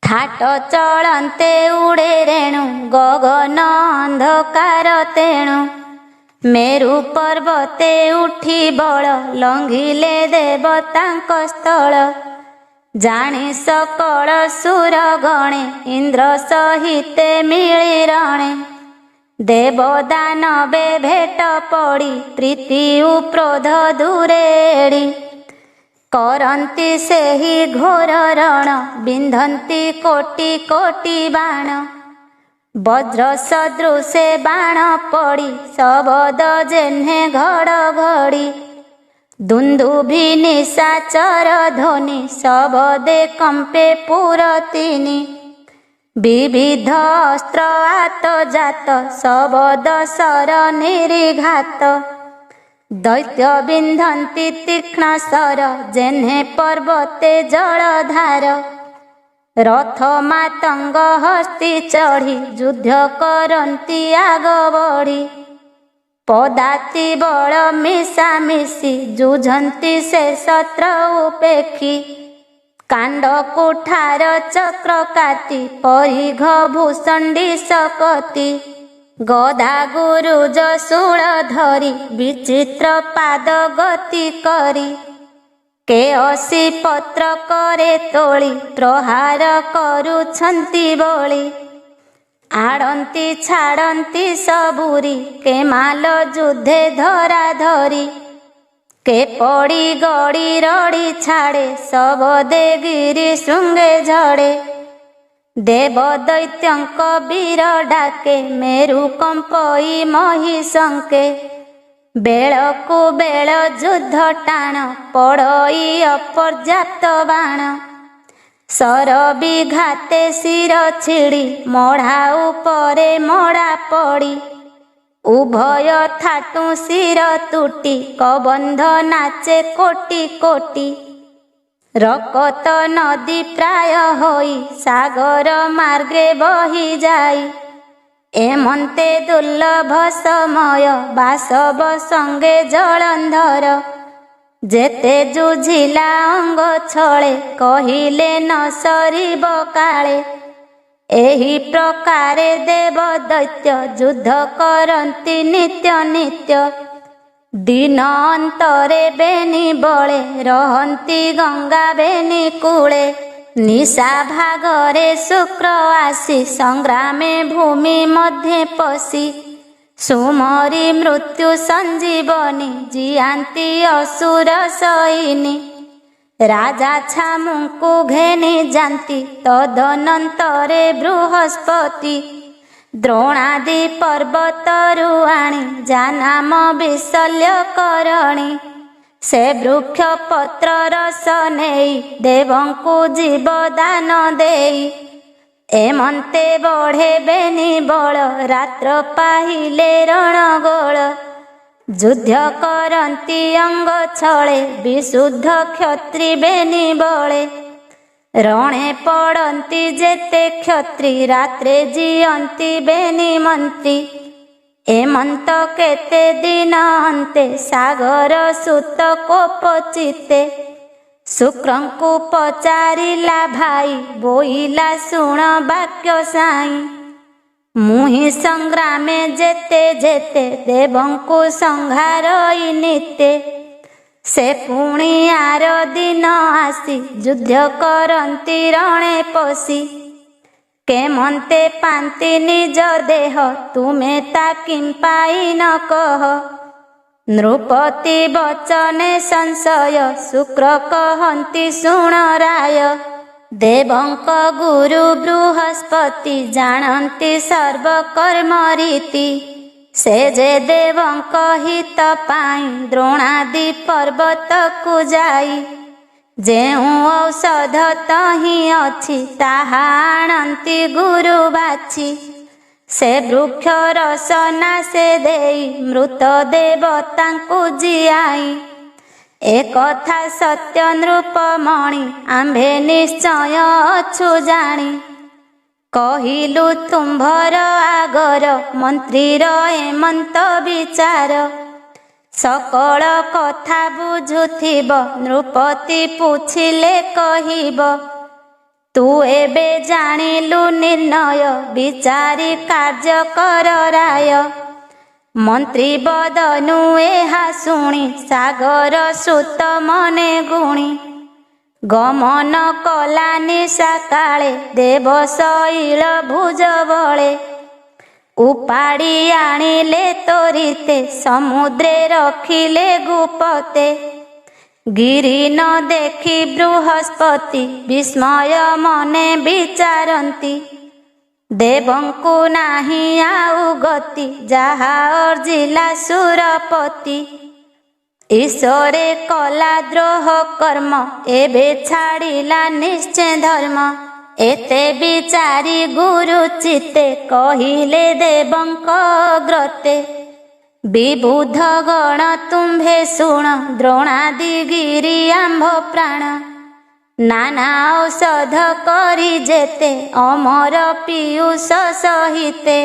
ଥାଟ ଚଳନ୍ତେ ଉଡ଼େ ରେଣୁ ଗଗନ ଅନ୍ଧକାର ତେଣୁ। ମେରୁ ପର୍ବତେ ଉଠି ବଳ ଲଙ୍ଘିଲେ ଦେବତାଙ୍କ ସ୍ଥଳ। ଜାଣି ସକଳ ସୁର ଗଣେ ଇନ୍ଦ୍ର ସହିତେ ମିଳିରଣେ। ଦେବଦାନବେ ଭେଟ ପଡ଼ି ପ୍ରୀତି ଉପ୍ରୋଧ ଦୂରେ ଏଡ଼ି। କରନ୍ତି ସେହି ଘୋର ରଣ ବିନ୍ଧନ୍ତି କୋଟି କୋଟି ବାଣ। ବଜ୍ର ସଦୃଶେ ବାଣ ପଡ଼ି ଶବଦ ଯେହ୍ନେ ଘଡ଼ଘଡ଼ି। ଦୁନ୍ଦୁଭି ନିଶାଚର ଧ୍ୱନି ଶବଦେ କମ୍ପେ ପୁରତିନି। ବିବିଧ ଅସ୍ତ୍ର ଆତଜାତ ଶବଦ ଶର ନିରିଘାତ। ଦୈତ୍ୟ ବିନ୍ଧନ୍ତି ତୀକ୍ଷ୍ଣ ଶର ଯେହ୍ନେ ପର୍ବତେ ଜଳଧାର। ରଥ ମାତଙ୍ଗ ହସ୍ତି ଚଢ଼ି ଯୁଦ୍ଧ କରନ୍ତି ଆଗ ବଢ଼ି। ପଦାତି ବଳ ମିଶାମିଶି ଯୁଝନ୍ତି ସେ ଶସ୍ତ୍ର ଉପେକ୍ଷି। କାଣ୍ଡ କୁଠାର ଚକ୍ର କାତି ପରିଘ ଭୂଷଣ୍ଡି ଶପତି। ଗଦା ଗୁରୁଜ ଶୂଳ ଧରି ବିଚିତ୍ର ପାଦ ଗତି କରି। କେଅସି ପତ୍ର କରେ ତୋଳି ପ୍ରହାର କରୁଛନ୍ତି ବଳି। ଆଡ଼ନ୍ତି ଛାଡ଼ନ୍ତି ସବୁରି କେମାଲ ଯୁଦ୍ଧେ ଧରା ଧରି। କେ ପଡ଼ି ଗଡ଼ି ରଡ଼ି ଛାଡ଼େ ଶବଦେ ଗିରି ଶୃଙ୍ଗେ ଝଡ଼େ। ଦେବ ଦୈତ୍ୟଙ୍କ ବୀର ଡାକେ ମେରୁ କମ୍ପଇ ମହିଷଙ୍କେ। ବେଳକୁ ବେଳ ଯୁଦ୍ଧ ଟାଣ ପଡ଼ଇ ଅପର୍ଯ୍ୟାପ୍ତ ବାଣ। ଶର ବିଘାତେ ଶିର ଛିଡ଼ି ମଢ଼ା ଉପରେ ମଢ଼ା ପଡ଼ି। ଉଭୟ ଥାଟୁ ଶିର ତୁଟି କବନ୍ଧ ନାଚେ କୋଟି କୋଟି। ରକତ ନଦୀ ପ୍ରାୟ ହୋଇ ସାଗର ମାର୍ଗେ ବହି ଯାଇ। ଏମନ୍ତେ ଦୁର୍ଲଭ ସମୟ ବାସବ ସଙ୍ଗେ ଜଳନ୍ଧର। ଯେତେ ଯୁଝିଲା ଅଙ୍ଗ ଛଳେ କହିଲେ ନ ସରିବ କାଳେ। ଏହି ପ୍ରକାରେ ଦେବ ଦୈତ୍ୟ ଯୁଦ୍ଧ କରନ୍ତି ନିତ୍ୟ ନିତ୍ୟ। ଦିନ ଅନ୍ତରେ ବେନି ବଳେ ରହନ୍ତି ଗଙ୍ଗା ବେନି କୂଳେ। ନିଶା ଭାଗରେ ଶୁକ୍ର ଆସି ସଂଗ୍ରାମେ ଭୂମି ମଧ୍ୟେ ପଶି। ସୁମରି ମୃତ୍ୟୁ ସଞ୍ଜୀବନୀ ଜିଆନ୍ତି ଅସୁର ସଇନି। ରାଜା ଛାମୁଙ୍କୁ ଘେନି ଯାନ୍ତି ତଦନନ୍ତରେ ବୃହସ୍ପତି। ଦ୍ରୋଣାଦି ପର୍ବତରୁ ଆଣି ଯାନାମ ବିଶଲ୍ୟ କରଣି। ସେ ବୃକ୍ଷ ପତ୍ର ରସ ନେଇ ଦେବଙ୍କୁ ଜୀବଦାନ ଦେଇ। ଏମନ୍ତେ ବଢ଼େ ବେନି ବଳ ରାତ୍ର ପାହିଲେ ରଣଗୋଳ। ଯୁଦ୍ଧ କରନ୍ତି ଅଙ୍ଗ ଛଳେ ବିଶୁଦ୍ଧ କ୍ଷତ୍ରି ବେନି ବଳେ। ରଣେ ପଡ଼ନ୍ତି ଯେତେ କ୍ଷତ୍ରି ରାତ୍ରେ ଜିଅନ୍ତି ବେନି ମନ୍ତ୍ରୀ। ଏମନ୍ତ କେତେ ଦିନ ଅନ୍ତେ ସାଗର ସୁତ କୋପ ଚିତ୍ତେ। ଶୁକ୍ରଙ୍କୁ ପଚାରିଲା ଭାଇ ବୋଇଲା ଶୁଣ ବାକ୍ୟ ସାଇ। ମୁହିଁ ସଂଗ୍ରାମେ ଯେତେ ଯେତେ ଦେବଙ୍କୁ ସଂହାରଇ ନିତେ। ସେ ପୁଣି ଆର ଦିନ ଆସି ଯୁଦ୍ଧ କରନ୍ତି ରଣେ ପଶି। କେମନ୍ତେ ପାନ୍ତି ନିଜ ଦେହ ତୁମେ ତା କିମ୍ପାଇ ନ କହ। ନୃପତି ବଚନେ ସଂଶୟ ଶୁକ୍ର କହନ୍ତି ଶୁଣ ରାୟ। ଦେବଙ୍କ ଗୁରୁ ବୃହସ୍ପତି ଜାଣନ୍ତି ସର୍ବକର୍ମ ରୀତି। ସେ ଯେ ଦେବଙ୍କ ହିତ ପାଇଁ ଦ୍ରୋଣାଦି ପର୍ବତକୁ ଯାଇ। ଯେଉଁ ଔଷଧ ତହିଁ ଅଛି ତାହା ଆଣନ୍ତି ଗୁରୁ ବାଛି। ସେ ବୃକ୍ଷ ରସନା ସେ ଦେଇ ମୃତ ଦେବତାଙ୍କୁ ଜିଆଇ। ଏକଥା ସତ୍ୟ ନୃପମଣି ଆମ୍ଭେ ନିଶ୍ଚୟ ଅଛୁ ଜାଣି। କହିଲୁ ତୁମ୍ଭର ଆଗର ମନ୍ତ୍ରୀର ଏମନ୍ତ ବିଚାର। सकल कथा बुझुथिब नृपति पुछिले कहिब। तू एबे जानिलु निर्णय विचारी कार्य कर राय। मंत्री बदनु एहा शुणी सागर सुत मने गुणी। गमन कला निशा काले देव शैल भुज बळे। उपाड़ी आनिले तोरिते समुद्रे रखिले गुपते। गिरी न देखी बृहस्पति विस्मय मने विचारंती। देवंकु नाही आउ गति जाहा अर्जिला सुरपति। ईश्वरे कला द्रोह कर्म एबे छाड़िला निश्चय धर्म। एते विचारी गुरु चित्ते कहिले देवंक ग्रते। विबुध गण तुम्भे शुण द्रोणादि गिरी आंभ प्राण। नाना औषध करी जेते अमर पीयूष सहिते।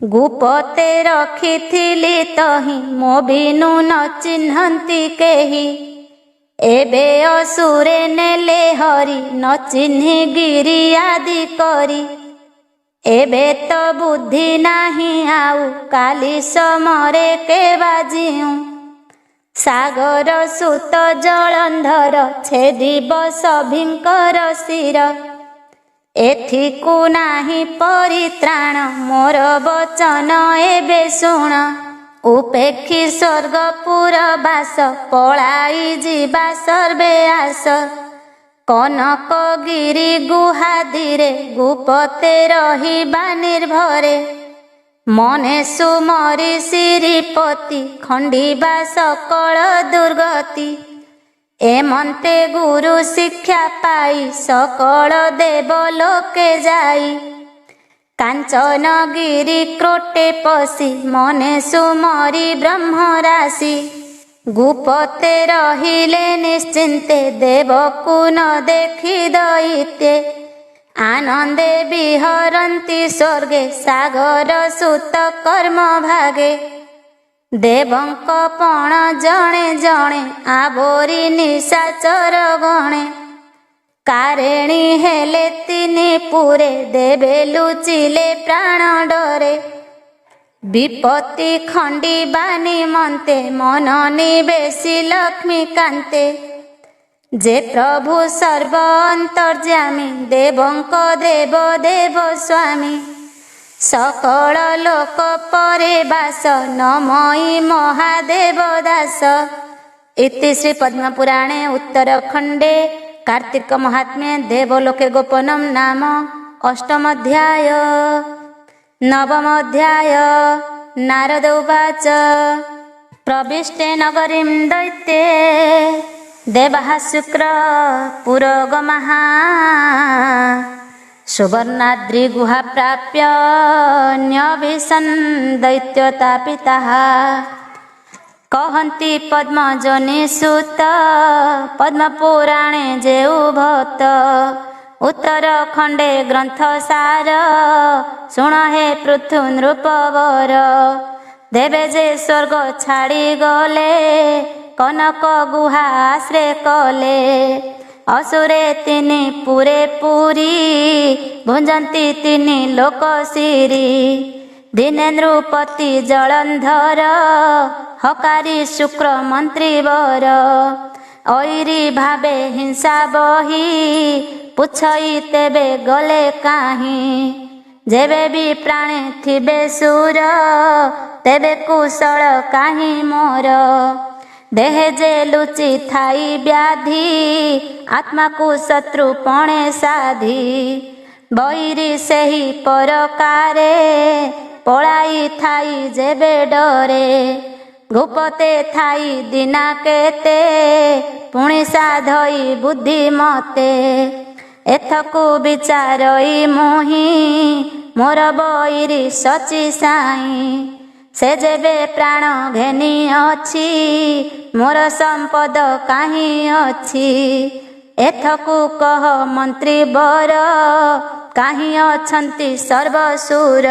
गुपते रखिथिली तहि मो बिनु न चिन्हंती केही। एबे असुरे नेले हरि न चिन्हि गिरी आदि करी। एबे तो बुद्धि नाही आउ काली समरे के बाजिऊ। सागर सुत जलंधर छेदिब सभिंकर शिर। एथिकु नाही परित्राण मोर वचन एबे शुण। उपेक्षी स्वर्गपुर बास पलाई जीवा सर्वे आस। कनक गिरी गुहादिरे गुपते रहिबा निर्भरे। मने सुमरी श्रीपति खंडिबा सकल दुर्गति। एमंते गुरु शिक्षा पाई सकल देव लोके जाई। कांचन गिरी क्रोटे पसी मने सुमरी ब्रह्म राशि। गुपते रहिले निश्चिंते देवकु न देखी दैत्ये। आनंदे विहरन्ति स्वर्गे सागर सुत कर्म भागे। देवंक पण जणे जणे आबोरी निशाचर गणे। कारेणी हेले तिनि पुरे देवे लुचिले प्राण डरे। विपत्ति खंडिबा निमन्ते मन निवेशी लक्ष्मी कान्ते। जे प्रभु सर्व अंतर्यामी देवंक देव देव स्वामी। सकल लोक परे वास नमयी महादेव दास। इति श्री पद्मपुराणे उत्तरखंडे कार्तिक महात्म्ये देवलोके गोपनम नाम अष्टम अध्याय। नवम अध्याय नारद उवाच। प्रविष्टे नगरीं दैत्ये देवः शुक्र पुरोगमः। सुवर्णाद्रि गुहा प्राप्य न्यविशन् दैत्यतापितः। कहन्ति पद्मजनि सुत पद्मपुराणे जेउ भक्त। उत्तरखंडे ग्रंथ सार शुण हे पृथु नृपवर। देवे जे स्वर्ग छाड़ी गले कनक गुहा आश्रय कले। असुरे तिनि पुरे पुरी भुंजंती तिनि लोक सिरी। दिने नृपति जलंधर हकारी शुक्र मंत्री वर। ऐरी भावे हिंसा बही पुछई तेबे गले काहीं। जेबे भी प्राणे थिबे सुर तेबे कुशल काहीं मोर। देह जे लुचि थाई व्याधि आत्मा को शत्रु पणे साधी। बैरी सेही परकारे पलाई थाई जेबे डरे। गुपते थाई दिना केते पुणी साधई बुद्धि मते। एथकु विचारई मोहि मोर बैरी सची साई। से जेबे प्राण घेनी अछि मोर संपद काहीं अछि। एथकु कह मंत्री बर काहीं अछंती सर्वसुर।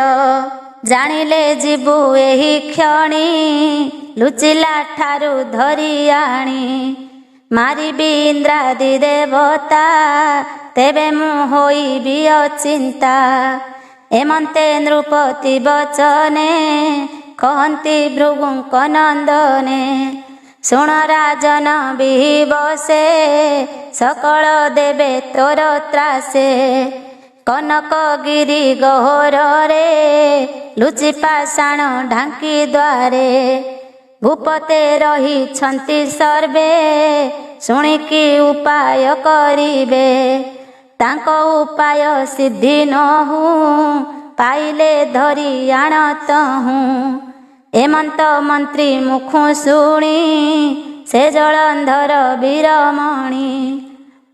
जानिले जीवु एही क्षणी ଲୁଚିଲା ଠାରୁ ଧରି ଆଣି ମାରିବି ଇନ୍ଦ୍ରାଦି ଦେବତା ତେବେ ମୁଁ ହୋଇବି ଅଚିନ୍ତା। ଏମନ୍ତେ ନୃପତି ବଚନେ କହନ୍ତି ଭୃଗୁଙ୍କ ନନ୍ଦନେ ଶୁଣ ରାଜନ ବିବସେ ସକଳ ଦେବେ ତୋର ତ୍ରାସେ କନକଗିରି ଗହରରେ ଲୁଚି ପାଷାଣ ଢାଙ୍କି ଦ୍ୱାରେ ଭୂପତେ ରହିଛନ୍ତି ସର୍ବେ ଶୁଣିକି ଉପାୟ କରିବେ ତାଙ୍କ ଉପାୟ ସିଦ୍ଧି ନହୁଁ ପାଇଲେ ଧରି ଆଣତହୁଁ। ଏମନ୍ତ ମନ୍ତ୍ରୀ ମୁଖୁ ଶୁଣି ସେ ଜଳନ୍ଧର ବୀରମଣି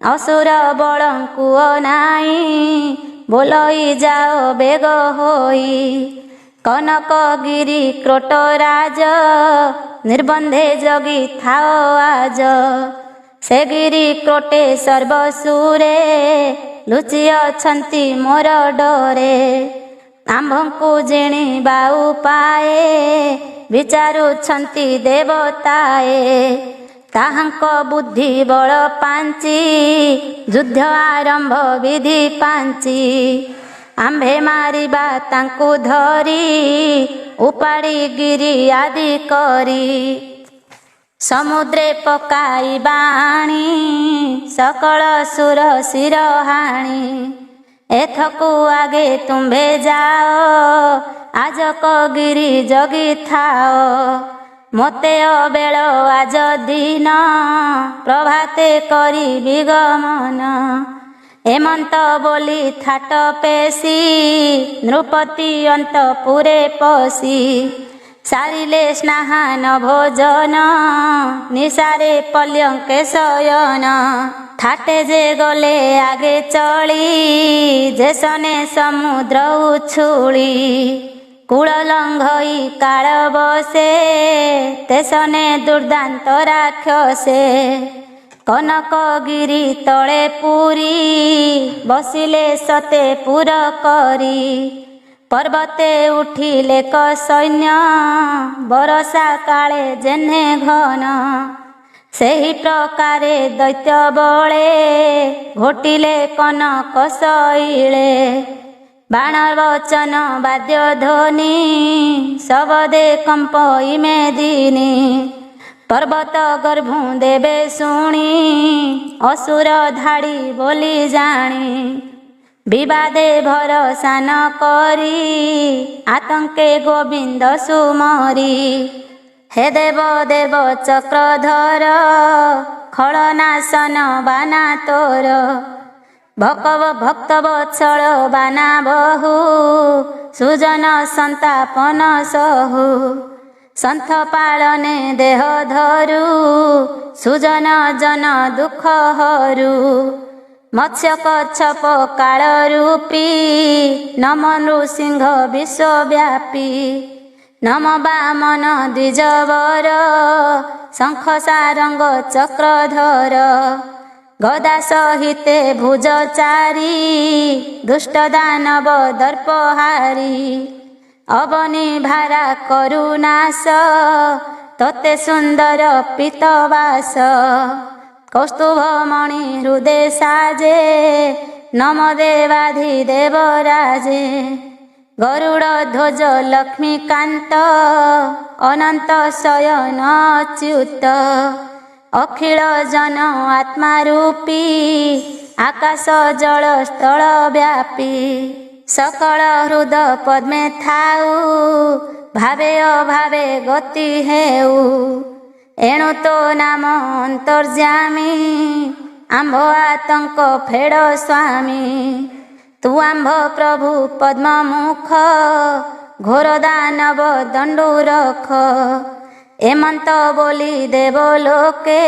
ଅସୁର ବଳଙ୍କୁ ଅନାଇ ବୋଲଇ ଯାଅ ବେଗ ହୋଇ କନକଗିରି କ୍ରୋଟରାଜ ନିର୍ବନ୍ଧେ ଜଗି ଥାଅ ଆଜ। ସେ ଗିରି କ୍ରୋଟେ ସର୍ବସୁରେ ଲୁଚି ଅଛନ୍ତି ମୋର ଡରେ ଆମ୍ଭଙ୍କୁ ଜିଣିବା ଉପାଏ ବିଚାରୁଛନ୍ତି ଦେବତାଏ ତାହାଙ୍କ ବୁଦ୍ଧି ବଳ ପାଞ୍ଚି ଯୁଦ୍ଧ ଆରମ୍ଭ ବିଧି ପାଞ୍ଚି ଆମ୍ଭେ ମାରିବା ତାଙ୍କୁ ଧରି ଉପାଡ଼ି ଗିରି ଆଦି କରି ସମୁଦ୍ରେ ପକାଇବା ଆଣି ସକଳ ସୁର ଶିର ହାଣି ଏଥକୁ ଆଗେ ତୁମ୍ଭେ ଯାଅ ଆଜକ ଗିରି ଜଗିଥାଅ ମୋତେ ଅବେଳ ଆଜ ଦିନ ପ୍ରଭାତେ କରିବି ଗମନ। ଏମନ୍ତ ବୋଲି ଥାଟ ପେଶି ନୃପତି ଅନ୍ତପୁରେ ପଶି ସାରିଲେ ସ୍ନାହାନ ଭୋଜନ ନିଶାରେ ପଲ୍ୟଙ୍କେ ଶୟନ ଥାଟେ ଯେ ଗଲେ ଆଗେ ଚଳି ଯେସନେ ସମୁଦ୍ର ଉଛୁଳି କୂଳ ଲଙ୍ଘଇ କାଳ ବସେ ତେସନେ ଦୁର୍ଦାନ୍ତ ରାକ୍ଷସେ କନକଗିରି ତଳେ ପୁରୀ ବସିଲେ ସତେ ପୁର କରି ପର୍ବତେ ଉଠିଲେ କ ସୈନ୍ୟ ବରଷା କାଳେ ଯେହ୍ନେ ଘନ ସେହି ପ୍ରକାରେ ଦୈତ୍ୟ ବଳେ ଘୋଟିଲେ କନକ ଶୈଳେ ବାଣ ବଚନ ବାଦ୍ୟ ଧ୍ୱନି ଶବଦେ କମ୍ପଇ ମେଦିନୀ ପର୍ବତ ଗର୍ଭୁ ଦେବେ ଶୁଣି ଅସୁର ଧାଡ଼ି ବୋଲି ଜାଣି ବିବାଦେ ଭରସା ନ କରି ଆତଙ୍କେ ଗୋବିନ୍ଦ ସୁମରି ହେ ଦେବ ଦେବ ଚକ୍ରଧର ଖଳନାଶନ ବାନା ତୋର ଭକ୍ତ ବତ୍ସଳ ବାନା ବହୁ ସୁଜନ ସନ୍ତାପନ ସହୁ ସନ୍ଥ ପାଳନେ ଦେହ ଧରୁ ସୁଜନ ଜନ ଦୁଃଖ ହରୁ ମତ୍ସ୍ୟ କଚ୍ଛପ କାଳ ରୂପୀ ନମ ନୃସିଂହ ବିଶ୍ୱବ୍ୟାପୀ ନମ ବାମନ ଦ୍ୱିଜବର ଶଙ୍ଖ ସାରଙ୍ଗ ଚକ୍ରଧର ଗଦା ସହିତେ ଭୁଜ ଚାରି ଦୁଷ୍ଟ ଦାନବ ଦର୍ପହାରୀ ଅବନି ଭାରା କରୁନାଶ ତତେ ସୁନ୍ଦର ପିତବାସ କୌସ୍ତୁଭମଣି ହୃଦେ ସାଜେ ନମ ଦେବାଧି ଦେବରାଜେ ଗରୁଡ଼ ଧ୍ୱଜ ଲକ୍ଷ୍ମୀକାନ୍ତ ଅନନ୍ତ ଶୟନ ଅଚ୍ୟୁତ ଅଖିଳ ଜନ ଆତ୍ମା ରୂପୀ ଆକାଶ ଜଳ ସ୍ଥଳ ବ୍ୟାପୀ ସକଳ ହୃଦ ପଦ୍ମେ ଥାଉ ଭାବେ ଅଭାବେ ଗତି ହେଉ ଏଣୁ ତୋ ନାମ ଅନ୍ତର୍ଯ୍ୟାମୀ ଆମ୍ଭ ଆତଙ୍କ ଫେଡ଼ ସ୍ୱାମୀ ତୁ ଆମ୍ଭ ପ୍ରଭୁ ପଦ୍ମମୁଖ ଘୋର ଦାନବ ଦଣ୍ଡୁ ରଖ ଏମନ୍ତ ବୋଲି ଦେବଲୋକେ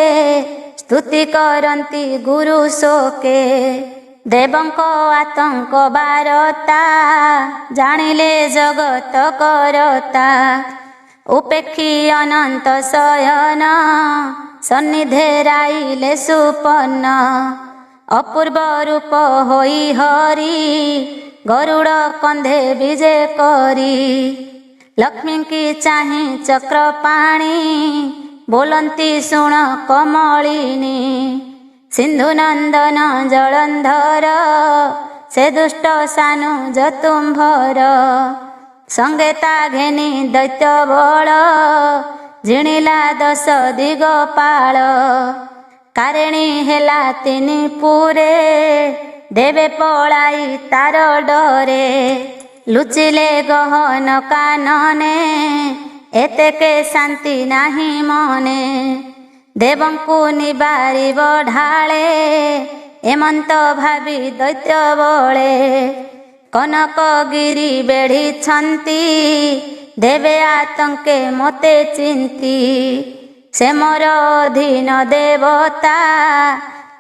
ସ୍ତୁତି କରନ୍ତି ଗୁରୁ ଶୋକେ ଦେବଙ୍କ ଆତଙ୍କ ବାରତା ଜାଣିଲେ ଜଗତ କରତା ଉପେକ୍ଷୀ ଅନନ୍ତ ଶୟନ ସନ୍ନିଧେ ରାଇଲେ ସୁପନ୍ନ ଅପୂର୍ବ ରୂପ ହୋଇ ହରି ଗରୁଡ଼ କନ୍ଧେ ବିଜେ କରି लक्ष्मी की चाही चक्र पाणी बोलंती शुण कमलिनी सिंधु नंदन जलंधर से दुष्ट सानु जतुंभर संगेता घेनी दैत्य बल जिणिला 10 दिगपाल कारिणी हेला तिनि पुरे देवे पलाई तार डरे लुचिले गहन कानने एतेके शांति नाही मने देवंकु निबारी ढाळे एमंत भावी दैत्य बळे कनकगिरी बेढ़ी छंती देवे आतंके मते चिंती से मोर अधीन देवता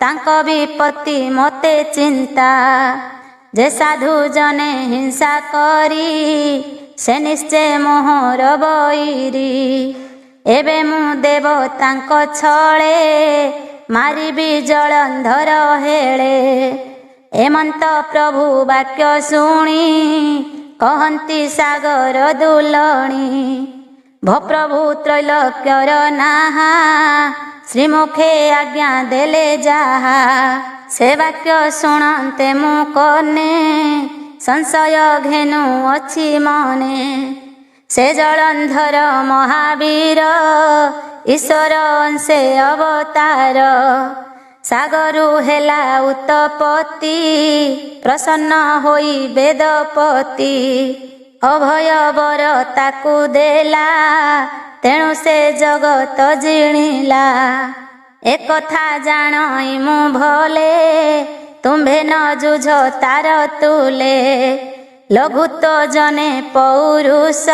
तांक विपत्ति मते चिंता जे साधु जने हिंसा करी से निश्चय मोहर बैरी एबे मु देवतांक छळे मारिबी जलंधर हेळे एमंत प्रभु वाक्य शुणी कहंती सागर दुलणी भप्रभु त्रैलोक्यर नाहा श्रीमुखे आज्ञा देले जाहा से वाक्य शुणते मु कने संशय घेनु अछि मने से जलंधर महावीर ईश्वर अंशे अवतार सागरु हेला उत्पत्ति प्रसन्न होई वेदपति अभय बर ताकु देला तेणु से जगत जिणिला एक कथा जाणई मु भले तुम्भे न जुझ तार तुले लघुत्व जने पौरुष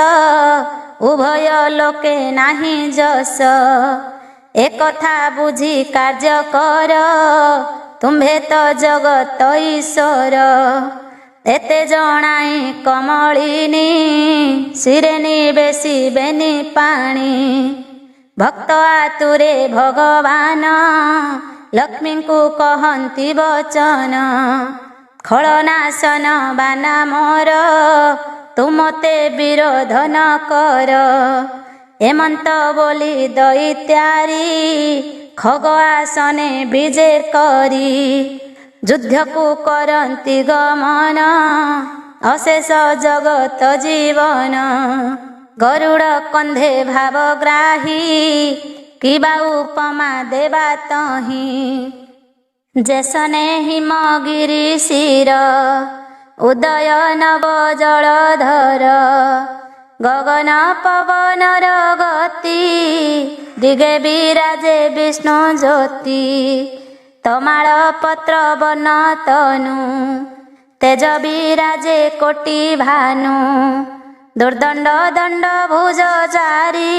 उभय लोके नाही जस एक कथा बुझी कार्य कर तुम्भे तो जगत ईश्वर एते जणाई कमलिनी सिरे निवेशी बेनी पाणी भक्त आतुरे भगवान लक्ष्मी को कहंती वचन खलनाशन बाना मोर तुमते विरोध न कर एमंत बोली दैत्यारी खग आसने विजे करी युद्ध को करंती गमन अशेष जगत जीवन गरुड़ कंधे भावग्राही किबा उपमा देवा तही जैसने हिमगिरी शिर उदय नव जलधर गगन पवन गति दिगे विराजे विष्णु ज्योति तमाल पत्र वन तनु तेज विराजे कोटि भानु दुर्दंड दंड भुज चारी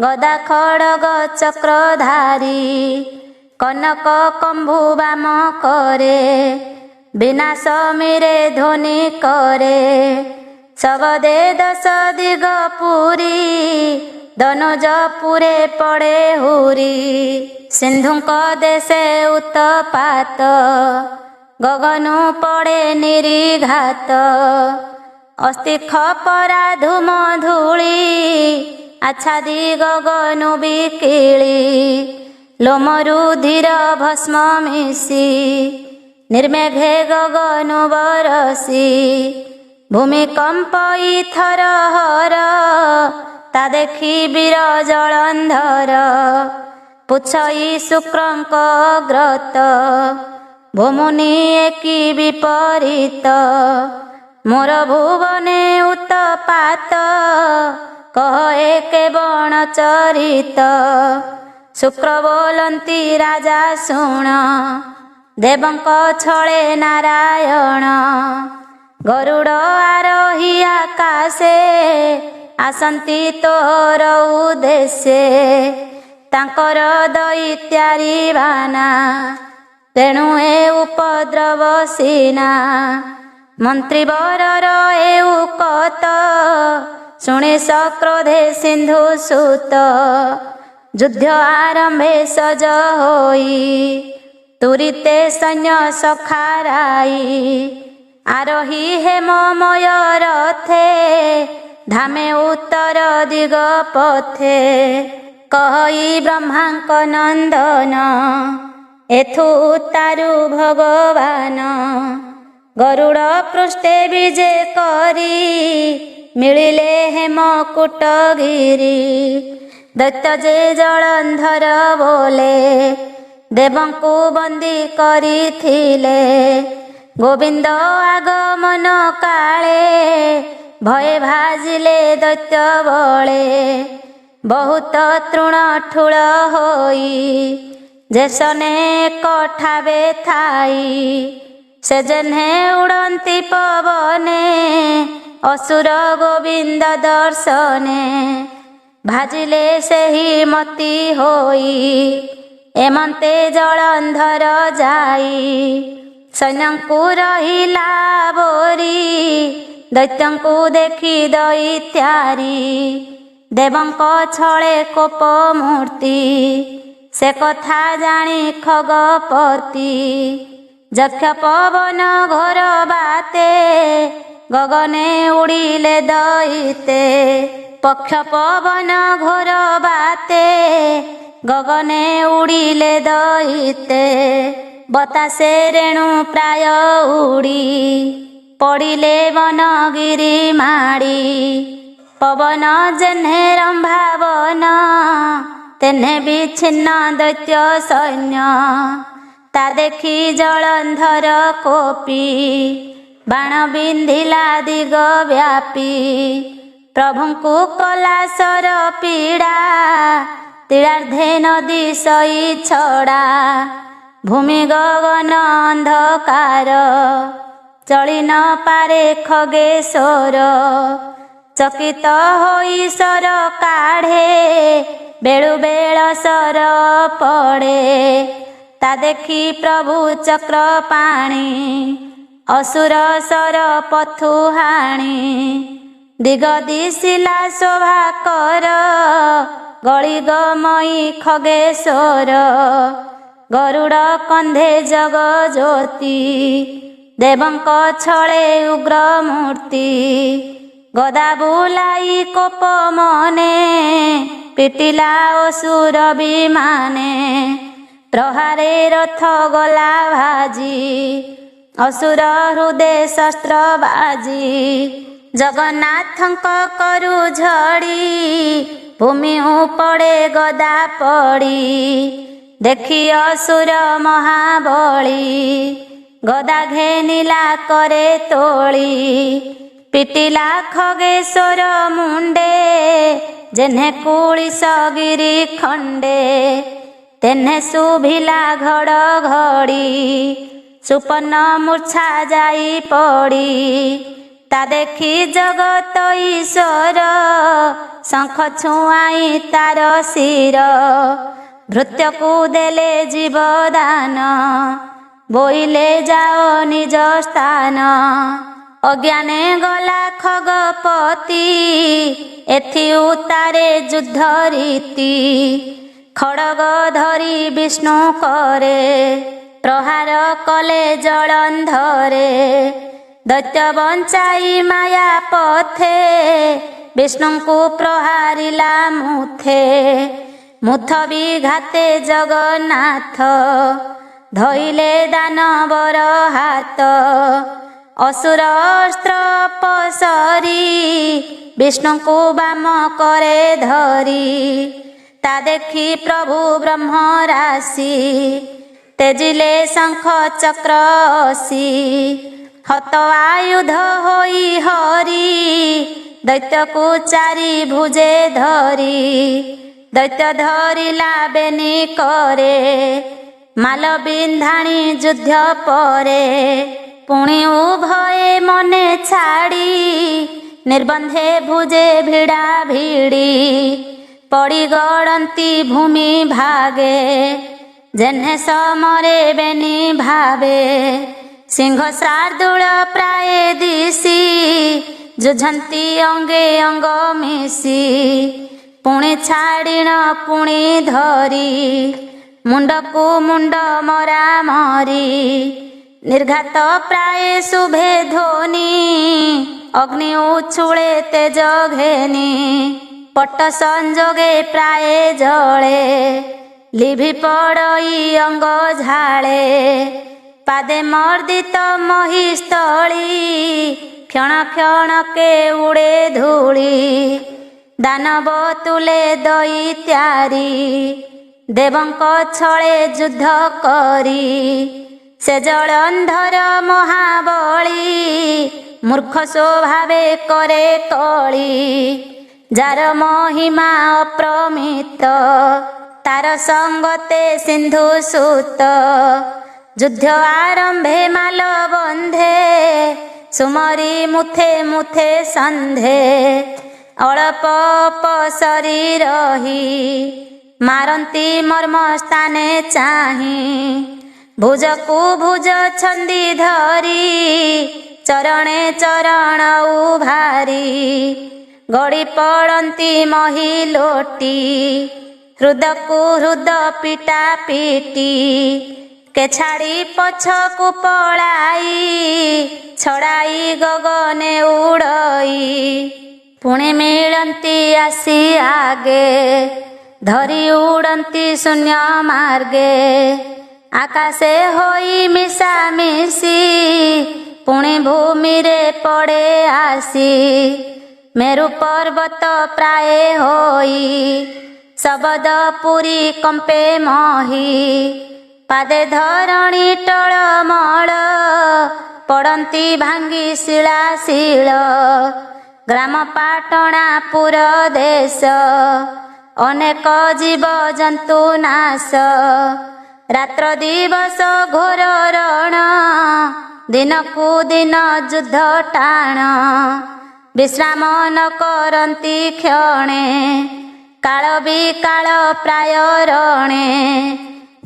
गदा खड़ग चक्रधारी कनक कंभु वाम करे विनाश मिरे ध्वनि करे सबदे 10 दिग पुरी धनुज पुरे पड़े हुरी सिंधुक देशे उत्पात गगनु पड़े निरीघात अस्ति खपरा धूम धूली आच्छादी गगनु बिकिली लोमरु धीर भस्म मिशी निर्मेघे गगनु बरसी भूमिकंप इथर हर ता देखी वीर जलंधर पुछई शुक्रंक ग्रत भूमुनि एकी विपरीत मोर भुवने उत्पात कह एके बण चरित शुक्र बोलंती राजा शुण देवंक छळे नारायण गरुड़ आरोही आकाशे आसंती तोर उद्देश्ये तांकर दैत्यारी बाना तेणु ए उपद्रव सीना मंत्री बरर ए उकत शुणे सक्रोधे सिंधु सुत युद्ध आरंभे सज होई तुरीते सैन्य सखाराई आरोही हेममय रथे धामे उत्तर दिग पथे कहि ब्रह्मांक नंदन एथु तारु भगवान गरुड़ पृष्ठे विजे करी मिलिले हेमकूटगिरी दैत्य जे जलंधर बोले देवंकु बंदी करिथिले गोविंद आगमन काले भये भाजिले दैत्य बळे बहुत तृण ठूल होई जेसने कठावे थाई से जेन्हे उड़ंती पवने असुर गोविंद दर्शने भाजिले सेही मती होई एमंते जलंधर जाई सैन्यंकु रहिला बोरी दैत्यंकु देखि दैत्यारी देवंक छळे कोप मूर्ति से कथा जानी खगपति यक्ष पवन घोर बाते गगने उड़िले दैते पक्ष पवन घोर बाते गगने उड़िले दैते बतासे रेणु प्राय उड़ी पड़िले वनगिरी माड़ी पवन जेन्हे रंभावन तेन्हे विच्छिन्न दैत्य सैन्य ता देखी जलंधर कोपी बाण बिंधिला दिग व्यापी प्रभुंकु कला सर पीड़ा तीरार्धे नदी सई छड़ा भूमि गगन अंधकार चली न पारे खगेश्वर चकित होई सर काढ़े बेळु बेळ सर पड़े ता देखी प्रभु चक्र पाणी असुर सर पथुहाणी दिग दिशिला शोभा कर गली गमई खगेश्वर गरुड़ कंधे जग ज्योति देवंक छळे उग्र मूर्ति गदा बुलाई कोप मने पिटिला असुर विमाने प्रहारे रथ गला भाजी असुर हृदय शस्त्र बाजी जगन्नाथंक करु झड़ी भूमि उपड़े गदा पड़ी देखी असुर महाबली गदा घेनिला करे तोली पिटिला खगेश्वर मुंडे जेन्हे कुलिशगिरी खंडे तेन्हे शुभिला घड़ घड़ी सुपन्न मूर्छा जाई पड़ी ता देखी जगत ईश्वर शंख छुआई तार शिर भृत्यकु देले जीवदान बोइले जाओ निज स्थान अज्ञाने गला खगपति एथि उतारे युद्ध रीति खड़ग धरी विष्णु करे प्रहार कले जलंधरे दैत्य बंचाई माया पथे विष्णुंकु प्रहारिला मुथे मुथ विघाते जगन्नाथ धइले दानवर हाथ असुर अस्त्र पसरी विष्णुंकु बाम करे धरी ता देखी प्रभु ब्रह्म राशि तेजिले शंख चक्र असी हत आयुध होई हरि दैत्यकु चारि भुजे धरी दैत्य धरिला बेनी करे माल बिंधाणी युद्ध परे पुणी उभये मने छाड़ी निर्बंधे भुजे भिड़ा भिड़ी पड़ी गड़ंती भूमि भागे जेन्हे समरे बेनी भावे सिंह शार्दूल प्राय दिशी जुझंती अंगे अंग मिशी पुणी छाड़ीण पुणी धरी मुंडकु मुंड मरा मरी निर्घात प्राय शुभे ध्वनि ଅଗ୍ନି ଉଛୁଳେ ତେଜ ଘେନି ପଟ ସଂଯୋଗେ ପ୍ରାୟ ଜଳେ ଲିଭି ପଡ଼ଇ ଅଙ୍ଗ ଝାଳେ ପାଦେ ମର୍ଦିତ ମହିସ୍ଥଳୀ କ୍ଷଣ କ୍ଷଣକେ ଉଡ଼େ ଧୂଳି ଦାନବ ତୁଲେ ଦଇତ୍ୟାରି ଦେବଙ୍କ ଛଳେ ଯୁଦ୍ଧ କରି ସେ ଜଳନ୍ଧର ମହାବଳୀ ମୂର୍ଖ ସ୍ୱଭାବେ କରେ କଳି ଯାର ମହିମା ଅପ୍ରମିତ ତାର ସଙ୍ଗତେ ସିନ୍ଧୁ ସୁତ ଯୁଦ୍ଧ ଆରମ୍ଭେ ମାଲ ବନ୍ଧେ ସୁମରି ମୁଥେ ମୁଥେ ସନ୍ଧେ ଅଳପ ଅପସରି ରହି ମାରନ୍ତି ମର୍ମ ସ୍ଥାନେ ଚାହିଁ ଭୁଜକୁ ଭୁଜ ଛନ୍ଦି ଧରି ଚରଣେ ଚରଣ ଉଭାରି ଗଡ଼ି ପଡ଼ନ୍ତି ମହିଲୋଟି ହୃଦକୁ ହୃଦ ପିଟା ପିଟି କେ ଛାଡ଼ି ପଛକୁ ପଳାଇ ଛଡ଼ାଇ ଗଗନେ ଉଡ଼ଇ ପୁଣି ମିଳନ୍ତି ଆସି ଆଗେ ଧରି ଉଡ଼ନ୍ତି ଶୂନ୍ୟ ମାର୍ଗେ ଆକାଶେ ହୋଇ ମିଶାମିଶି ପୁଣି ଭୂମିରେ ପଡ଼େ ଆସି ମେରୁ ପର୍ବତ ପ୍ରାୟ ହୋଇ ଶବଦ ପୁରୀ କମ୍ପେ ମହି ପାଦେ ଧରଣୀ ଟଳମଳ ପଡ଼ନ୍ତି ଭାଙ୍ଗି ଶିଳା ଶିଳ ଗ୍ରାମ ପାଟଣା ପୁର ଦେଶ ଅନେକ ଜୀବ ଜନ୍ତୁ ନାଶ ରାତ୍ର ଦିବସ ଘୋର ରଣ ଦିନକୁ ଦିନ ଯୁଦ୍ଧ ଟାଣ ବିଶ୍ରାମ ନ କରନ୍ତି କ୍ଷଣେ କାଳ ବିକାଳ ପ୍ରାୟ ରଣେ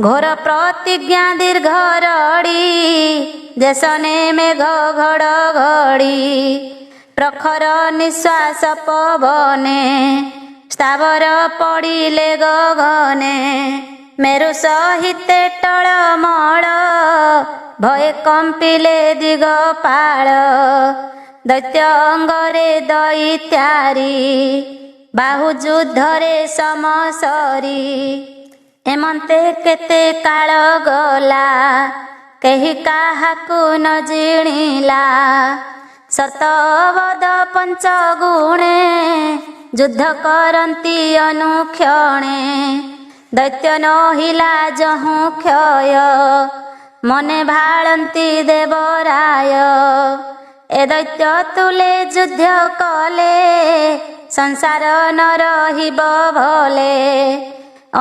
ଘୋର ପ୍ରତିଜ୍ଞା ଦୀର୍ଘ ରଡ଼ି ଦେଶନେ ମେଘ ଘଡ଼ଘଡ଼ି ପ୍ରଖର ନିଶ୍ୱାସ ପବନେ ସ୍ଥାବର ପଡ଼ିଲେ ଗଗନେ ମେରୁ ସହିତେ ଟଳମଳ ଭୟ କମ୍ପିଲେ ଦିଗପାଳ ଦୈତ୍ୟ ଅଙ୍ଗରେ ଦଇତ୍ୟାରି ବାହୁ ଯୁଦ୍ଧରେ ସମସରି ଏମନ୍ତେ କେତେ କାଳ ଗଲା କେହି କାହାକୁ ନ ଜିଣିଲା ସତବଦ ପଞ୍ଚଗୁଣେ ଯୁଦ୍ଧ କରନ୍ତି ଅନୁକ୍ଷଣେ ଦୈତ୍ୟ ନହିଲା ଯହୁଁ କ୍ଷୟ ମନେ ଭାଳନ୍ତି ଦେବରାୟ ଏ ଦୈତ୍ୟ ତୁଲେ ଯୁଦ୍ଧ କଲେ ସଂସାର ନ ରହିବ ଭଲେ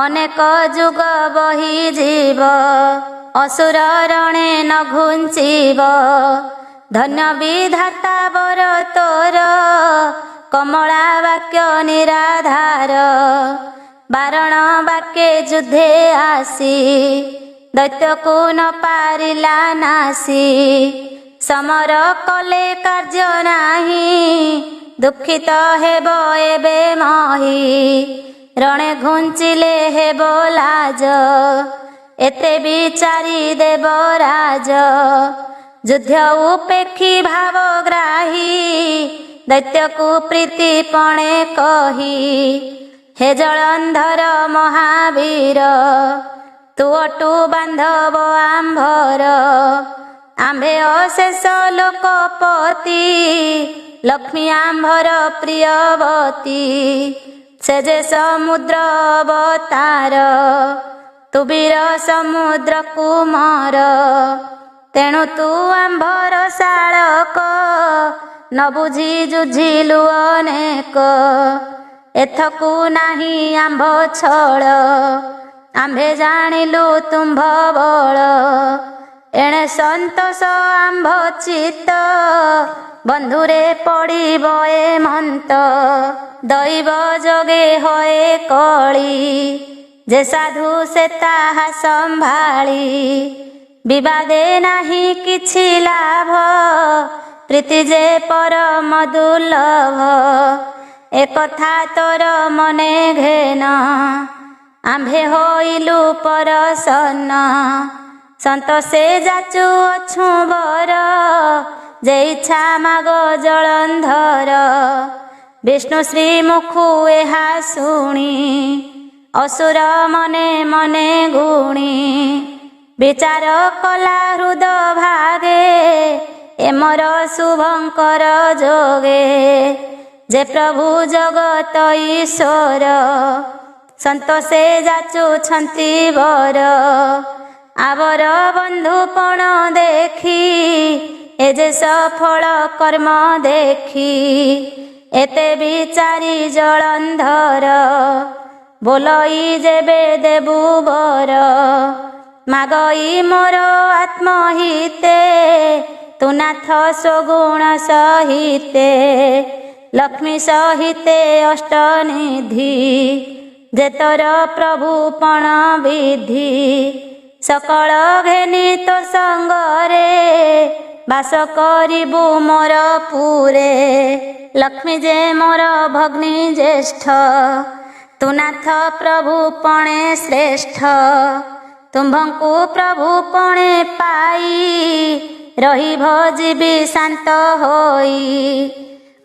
ଅନେକ ଯୁଗ ବହିଯିବ ଅସୁର ରଣେ ନ ଘୁଞ୍ଚିବ ଧନ୍ୟ ବିଧାତା ବର ତୋର କମଳା ବାକ୍ୟ ନିରାଧାର ବାରଣ ବାକ୍ୟେ ଯୁଦ୍ଧେ ଆସି ଦୈତ୍ୟକୁ ନ ପାରିଲା ନାସି ସମର କଲେ କାର୍ଯ୍ୟ ନାହିଁ ଦୁଃଖିତ ହେବ ଏବେ ମହି ରଣେ ଘୁଞ୍ଚିଲେ ହେବ ଲାଜ ଏତେ ବିଚାରି ଦେବରାଜ ଯୁଦ୍ଧ ଉପେକ୍ଷୀ ଭାବଗ୍ରାହୀ ଦୈତ୍ୟକୁ ପ୍ରୀତିପଣେ କହି ହେ ଜଳନ୍ଧର ମହାବୀର ତୁଅଟୁ ବାନ୍ଧବ ଆମ୍ଭର ଆମ୍ଭେ ଅଶେଷ ଲୋକପତି ଲକ୍ଷ୍ମୀ ଆମ୍ଭର ପ୍ରିୟବତୀ ସେ ଯେ ସମୁଦ୍ର ଅବତାର ତୁ ବୀର ସମୁଦ୍ର କୁମର ତେଣୁ ତୁ ଆମ୍ଭର ଶାଳକ ନ ବୁଝି ଯୁଝିଲୁ ଅନେକ ଏଥକୁ ନାହିଁ ଆମ୍ଭ ଛଳ ଆମ୍ଭେ ଜାଣିଲୁ ତୁମ୍ଭ ବଳ ଏଣେ ସନ୍ତୋଷ ଆମ୍ଭ ଚିତ୍ତ ବନ୍ଧୁରେ ପଡ଼ିବ ଏ ମନ୍ତ ଦୈବ ଯୋଗେ ହଏ କଳି ଯେ ସାଧୁ ସେ ତାହା ସମ୍ଭାଳି ବିବାଦେ ନାହିଁ କିଛି ଲାଭ ପ୍ରୀତି ଯେ ପରମ ଦୁର୍ଲଭ ଏକଥା ତୋର ମନେ ଘେନ ଆମ୍ଭେ ହୋଇଲୁ ପରସନ୍ନ ସନ୍ତୋଷେ ଯାଚୁ ଅଛୁ ବର ଯେ ଇଚ୍ଛା ମାଗ ଜଳନ୍ଧର। ବିଷ୍ଣୁ ଶ୍ରୀମୁଖୁ ଏହା ଶୁଣି ଅସୁର ମନେ ମନେ ଗୁଣି। ବିଚାର କଲା ହୃଦ ଭାଗେ ଏ ମୋର ଶୁଭଙ୍କର ଯୋଗେ। ଯେ ପ୍ରଭୁ ଜଗତ ଈଶ୍ୱର ସନ୍ତୋଷେ ଯାଚୁଛନ୍ତି ବର। ଆବର ବନ୍ଧୁପଣ ଦେଖି ଏ ଯେ ସଫଳ କର୍ମ ଦେଖି। ଏତେ ବିଚାରି ଜଳନ୍ଧର ବୋଲଇ ଯେବେ ଦେବୁ ବର। ମାଗଇ ମୋର ଆତ୍ମହିତେ ତୁ ନାଥ ସ୍ୱଗୁଣ ସହିତେ। ଲକ୍ଷ୍ମୀ ସହିତେ ଅଷ୍ଟନିଧି ଯେ ତୋର ପ୍ରଭୁ ପଣ ବିଧି। ସକଳ ଘେନି ତୋ ସଙ୍ଗରେ ବାସ କରିବୁ ମୋର ପୁରେ। ଲକ୍ଷ୍ମୀ ଯେ ମୋର ଭଗ୍ନୀ ଜ୍ୟେଷ୍ଠ ତୁ ନାଥ ପ୍ରଭୁ ପଣେ ଶ୍ରେଷ୍ଠ। ତୁମ୍ଭଙ୍କୁ ପ୍ରଭୁ ପଣେ ପାଇ ରହିବ ଯିବି ଶାନ୍ତ ହୋଇ।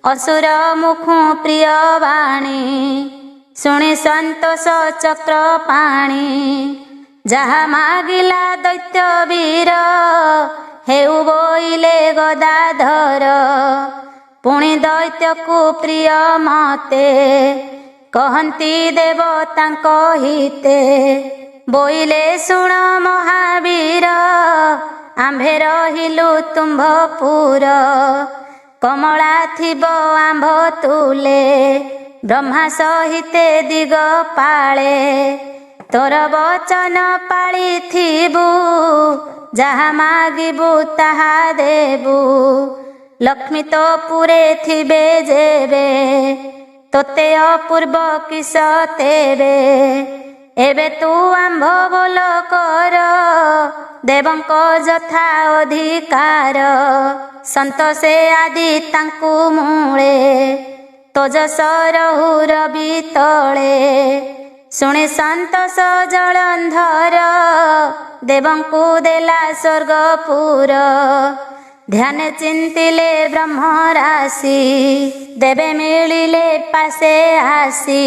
ଅସୁର ମୁଖୁ ପ୍ରିୟ ବାଣୀ ଶୁଣି ସନ୍ତୋଷ ଚକ୍ର ପାଣି। ଯାହା ମାଗିଲା ଦୈତ୍ୟ ବୀର ହେଉ ବୋଇଲେ ଗଦାଧର। ପୁଣି ଦୈତ୍ୟକୁ ପ୍ରିୟ ମତେ କହନ୍ତି ଦେବ ତାଙ୍କ ହିତେ। ବୋଇଲେ ଶୁଣ ମହାବୀର ଆମ୍ଭେ ରହିଲୁ ତୁମ୍ଭପୁର। କମଳା ଥିବ ଆମ୍ଭ ତୁଲେ ବ୍ରହ୍ମା ସହିତେ ଦିଗ ପାଳେ। ତୋର ବଚନ ପାଳିଥିବୁ ଯାହା ମାଗିବୁ ତାହା ଦେବୁ। ଲକ୍ଷ୍ମୀ ତୋ ପୁରେ ଥିବେ ଯେବେ ତୋତେ ଅପୂର୍ବ କିସ ତେବେ। ଏବେ ତୁ ଆମ୍ଭ ବୋଲ କର ଦେବଙ୍କ ଯଥା ଅଧିକାର। ସନ୍ତୋଷେ ଆଦି ତାଙ୍କୁ ମୂଳେ ତୋ ଯଶ ରହୁ ରବି ତଳେ। ଶୁଣି ସନ୍ତୋଷ ଜଳନ୍ଧର ଦେବଙ୍କୁ ଦେଲା ସ୍ୱର୍ଗପୁର। ଧ୍ୟାନେ ଚିନ୍ତିଲେ ବ୍ରହ୍ମରାଶି ଦେବେ ମିଳିଲେ ପାଶେ ଆସି।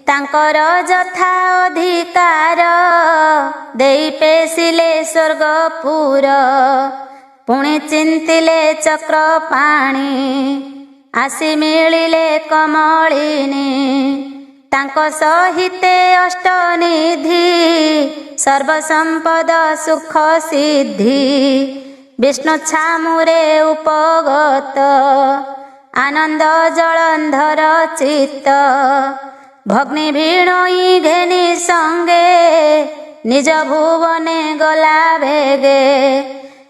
ତାଙ୍କର ଯଥା ଅଧିକାର ଦେଇ ପେଶିଲେ ସ୍ୱର୍ଗପୁର। ପୁଣି ଚିନ୍ତିଲେ ଚକ୍ର ପାଣି ଆସି ମିଳିଲେ କମଳିନୀ। ତାଙ୍କ ସହିତେ ଅଷ୍ଟନିଧି ସର୍ବସମ୍ପଦ ସୁଖ ସିଦ୍ଧି। ବିଷ୍ଣୁ ଛାମୁରେ ଉପଗତ ଆନନ୍ଦ ଜଳନ୍ଧର ଚିତ୍ତ। ଭଗ୍ନୀ ଭିଣୋଇ ଘେନି ସଙ୍ଗେ ନିଜ ଭୁବନେ ଗଲା ବେଗେ।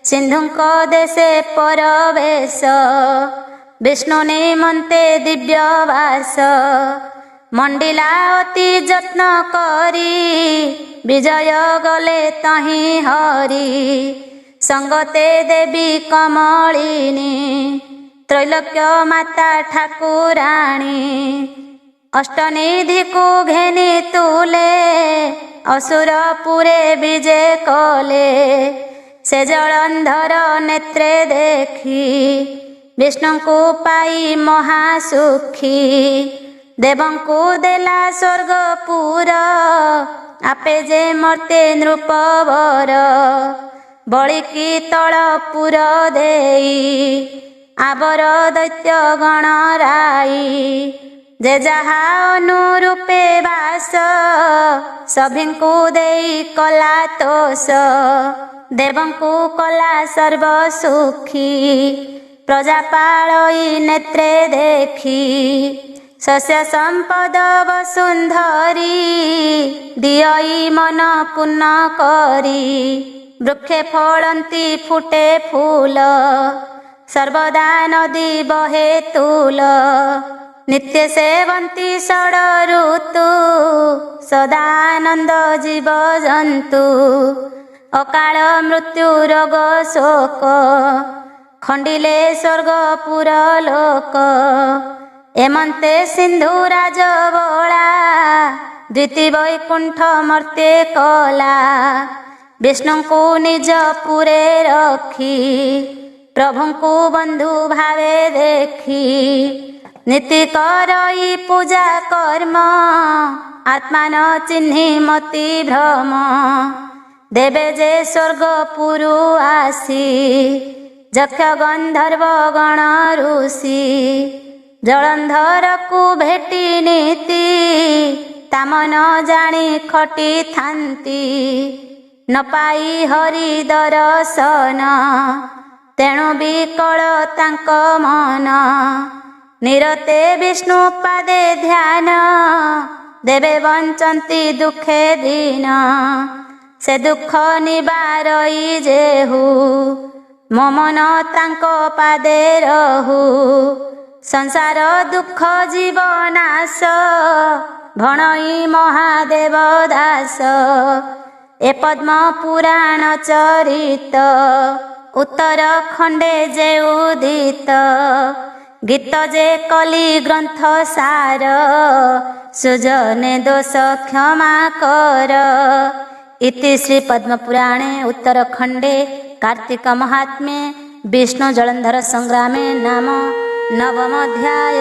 ସିନ୍ଧୁଙ୍କ ଦେଶେ ପରବେଶ ବିଷ୍ଣୁ ନିମନ୍ତେ ଦିବ୍ୟ ବାସ। ମଣ୍ଡିଲା ଅତି ଯତ୍ନ କରି ବିଜୟ ଗଲେ ତହିଁ ହରି। ସଙ୍ଗତେ ଦେବୀ କମଳିନୀ ତ୍ରୈଲୋକ୍ୟ ମାତା ଠାକୁରାଣୀ। ଅଷ୍ଟନିଧିକୁ ଘେନି ତୁଲେ ଅସୁରପୁରେ ବିଜେ କଲେ। ସେ ଜଳନ୍ଧର ନେତ୍ରେ ଦେଖି ବିଷ୍ଣୁଙ୍କୁ ପାଇ ମହାସୁଖୀ। ଦେବଙ୍କୁ ଦେଲା ସ୍ୱର୍ଗପୁର ଆପେ ଯେ ମର୍ତ୍ତେ ନୃପବର। ବଳିକି ତଳପୁର ଦେଇ ଆବର ଦୈତ୍ୟ ଗଣ ରାଇ। ଯେ ଯାହା ଅନୁରୂପେ ବାସ ସଭିଙ୍କୁ ଦେଇ କଲା ତୋଷ। ଦେବଙ୍କୁ କଲା ସର୍ବସୁଖୀ ପ୍ରଜା ପାଳଇ ନେତ୍ରେ ଦେଖି। ଶସ୍ୟ ସମ୍ପଦ ବସୁନ୍ଧରି ଦିଅଇ ମନ ପୂର୍ଣ୍ଣ କରି। ବୃକ୍ଷେ ଫଳନ୍ତି ଫୁଟେ ଫୁଲ ସର୍ବଦା ନଦୀ ବହେ ତୁଲ। ନିତ୍ୟ ସେବନ୍ତି ଷଡ଼ ଋତୁ ସଦାନନ୍ଦ ଜୀବ ଜନ୍ତୁ। ଅକାଳ ମୃତ୍ୟୁ ରୋଗ ଶୋକ ଖଣ୍ଡିଲେ ସ୍ୱର୍ଗପୁର ଲୋକ। ଏମନ୍ତେ ସିନ୍ଧୁ ରାଜବଳା ଦ୍ୱିତି ବୈକୁଣ୍ଠ ମର୍ତ୍ତେ କଲା। ବିଷ୍ଣୁଙ୍କୁ ନିଜ ପୁରେ ରଖି प्रभुଙ୍କୁ बंधु भावे देखी नीति करई पूजा कर्म आत्मा न चिन्हि मति भ्रम देवे जे स्वर्गपुरु आसी यक्ष गंधर्व गण ऋषि जलंधर को भेटी नीति ताम न जानी खटी थांती न पाई हरि दर्शन तेणु विकल तांक मन निरते विष्णु पादे ध्यान देवे बंचंती दुखे दीन से दुख निबारई जेहु मो मन तांक पादे रहु संसार दुख जीवनाश भणई महादेव दास ए पद्म पुराण चरित उत्तर खंडे जे उदित गीत जे कली ग्रंथ सार सुजने दोष क्षमा कर इति श्री पद्म पुराणे उत्तर खंडे कार्तिक महात्म्ये विष्णु जलंधर संग्रामे नाम नवम अध्याय।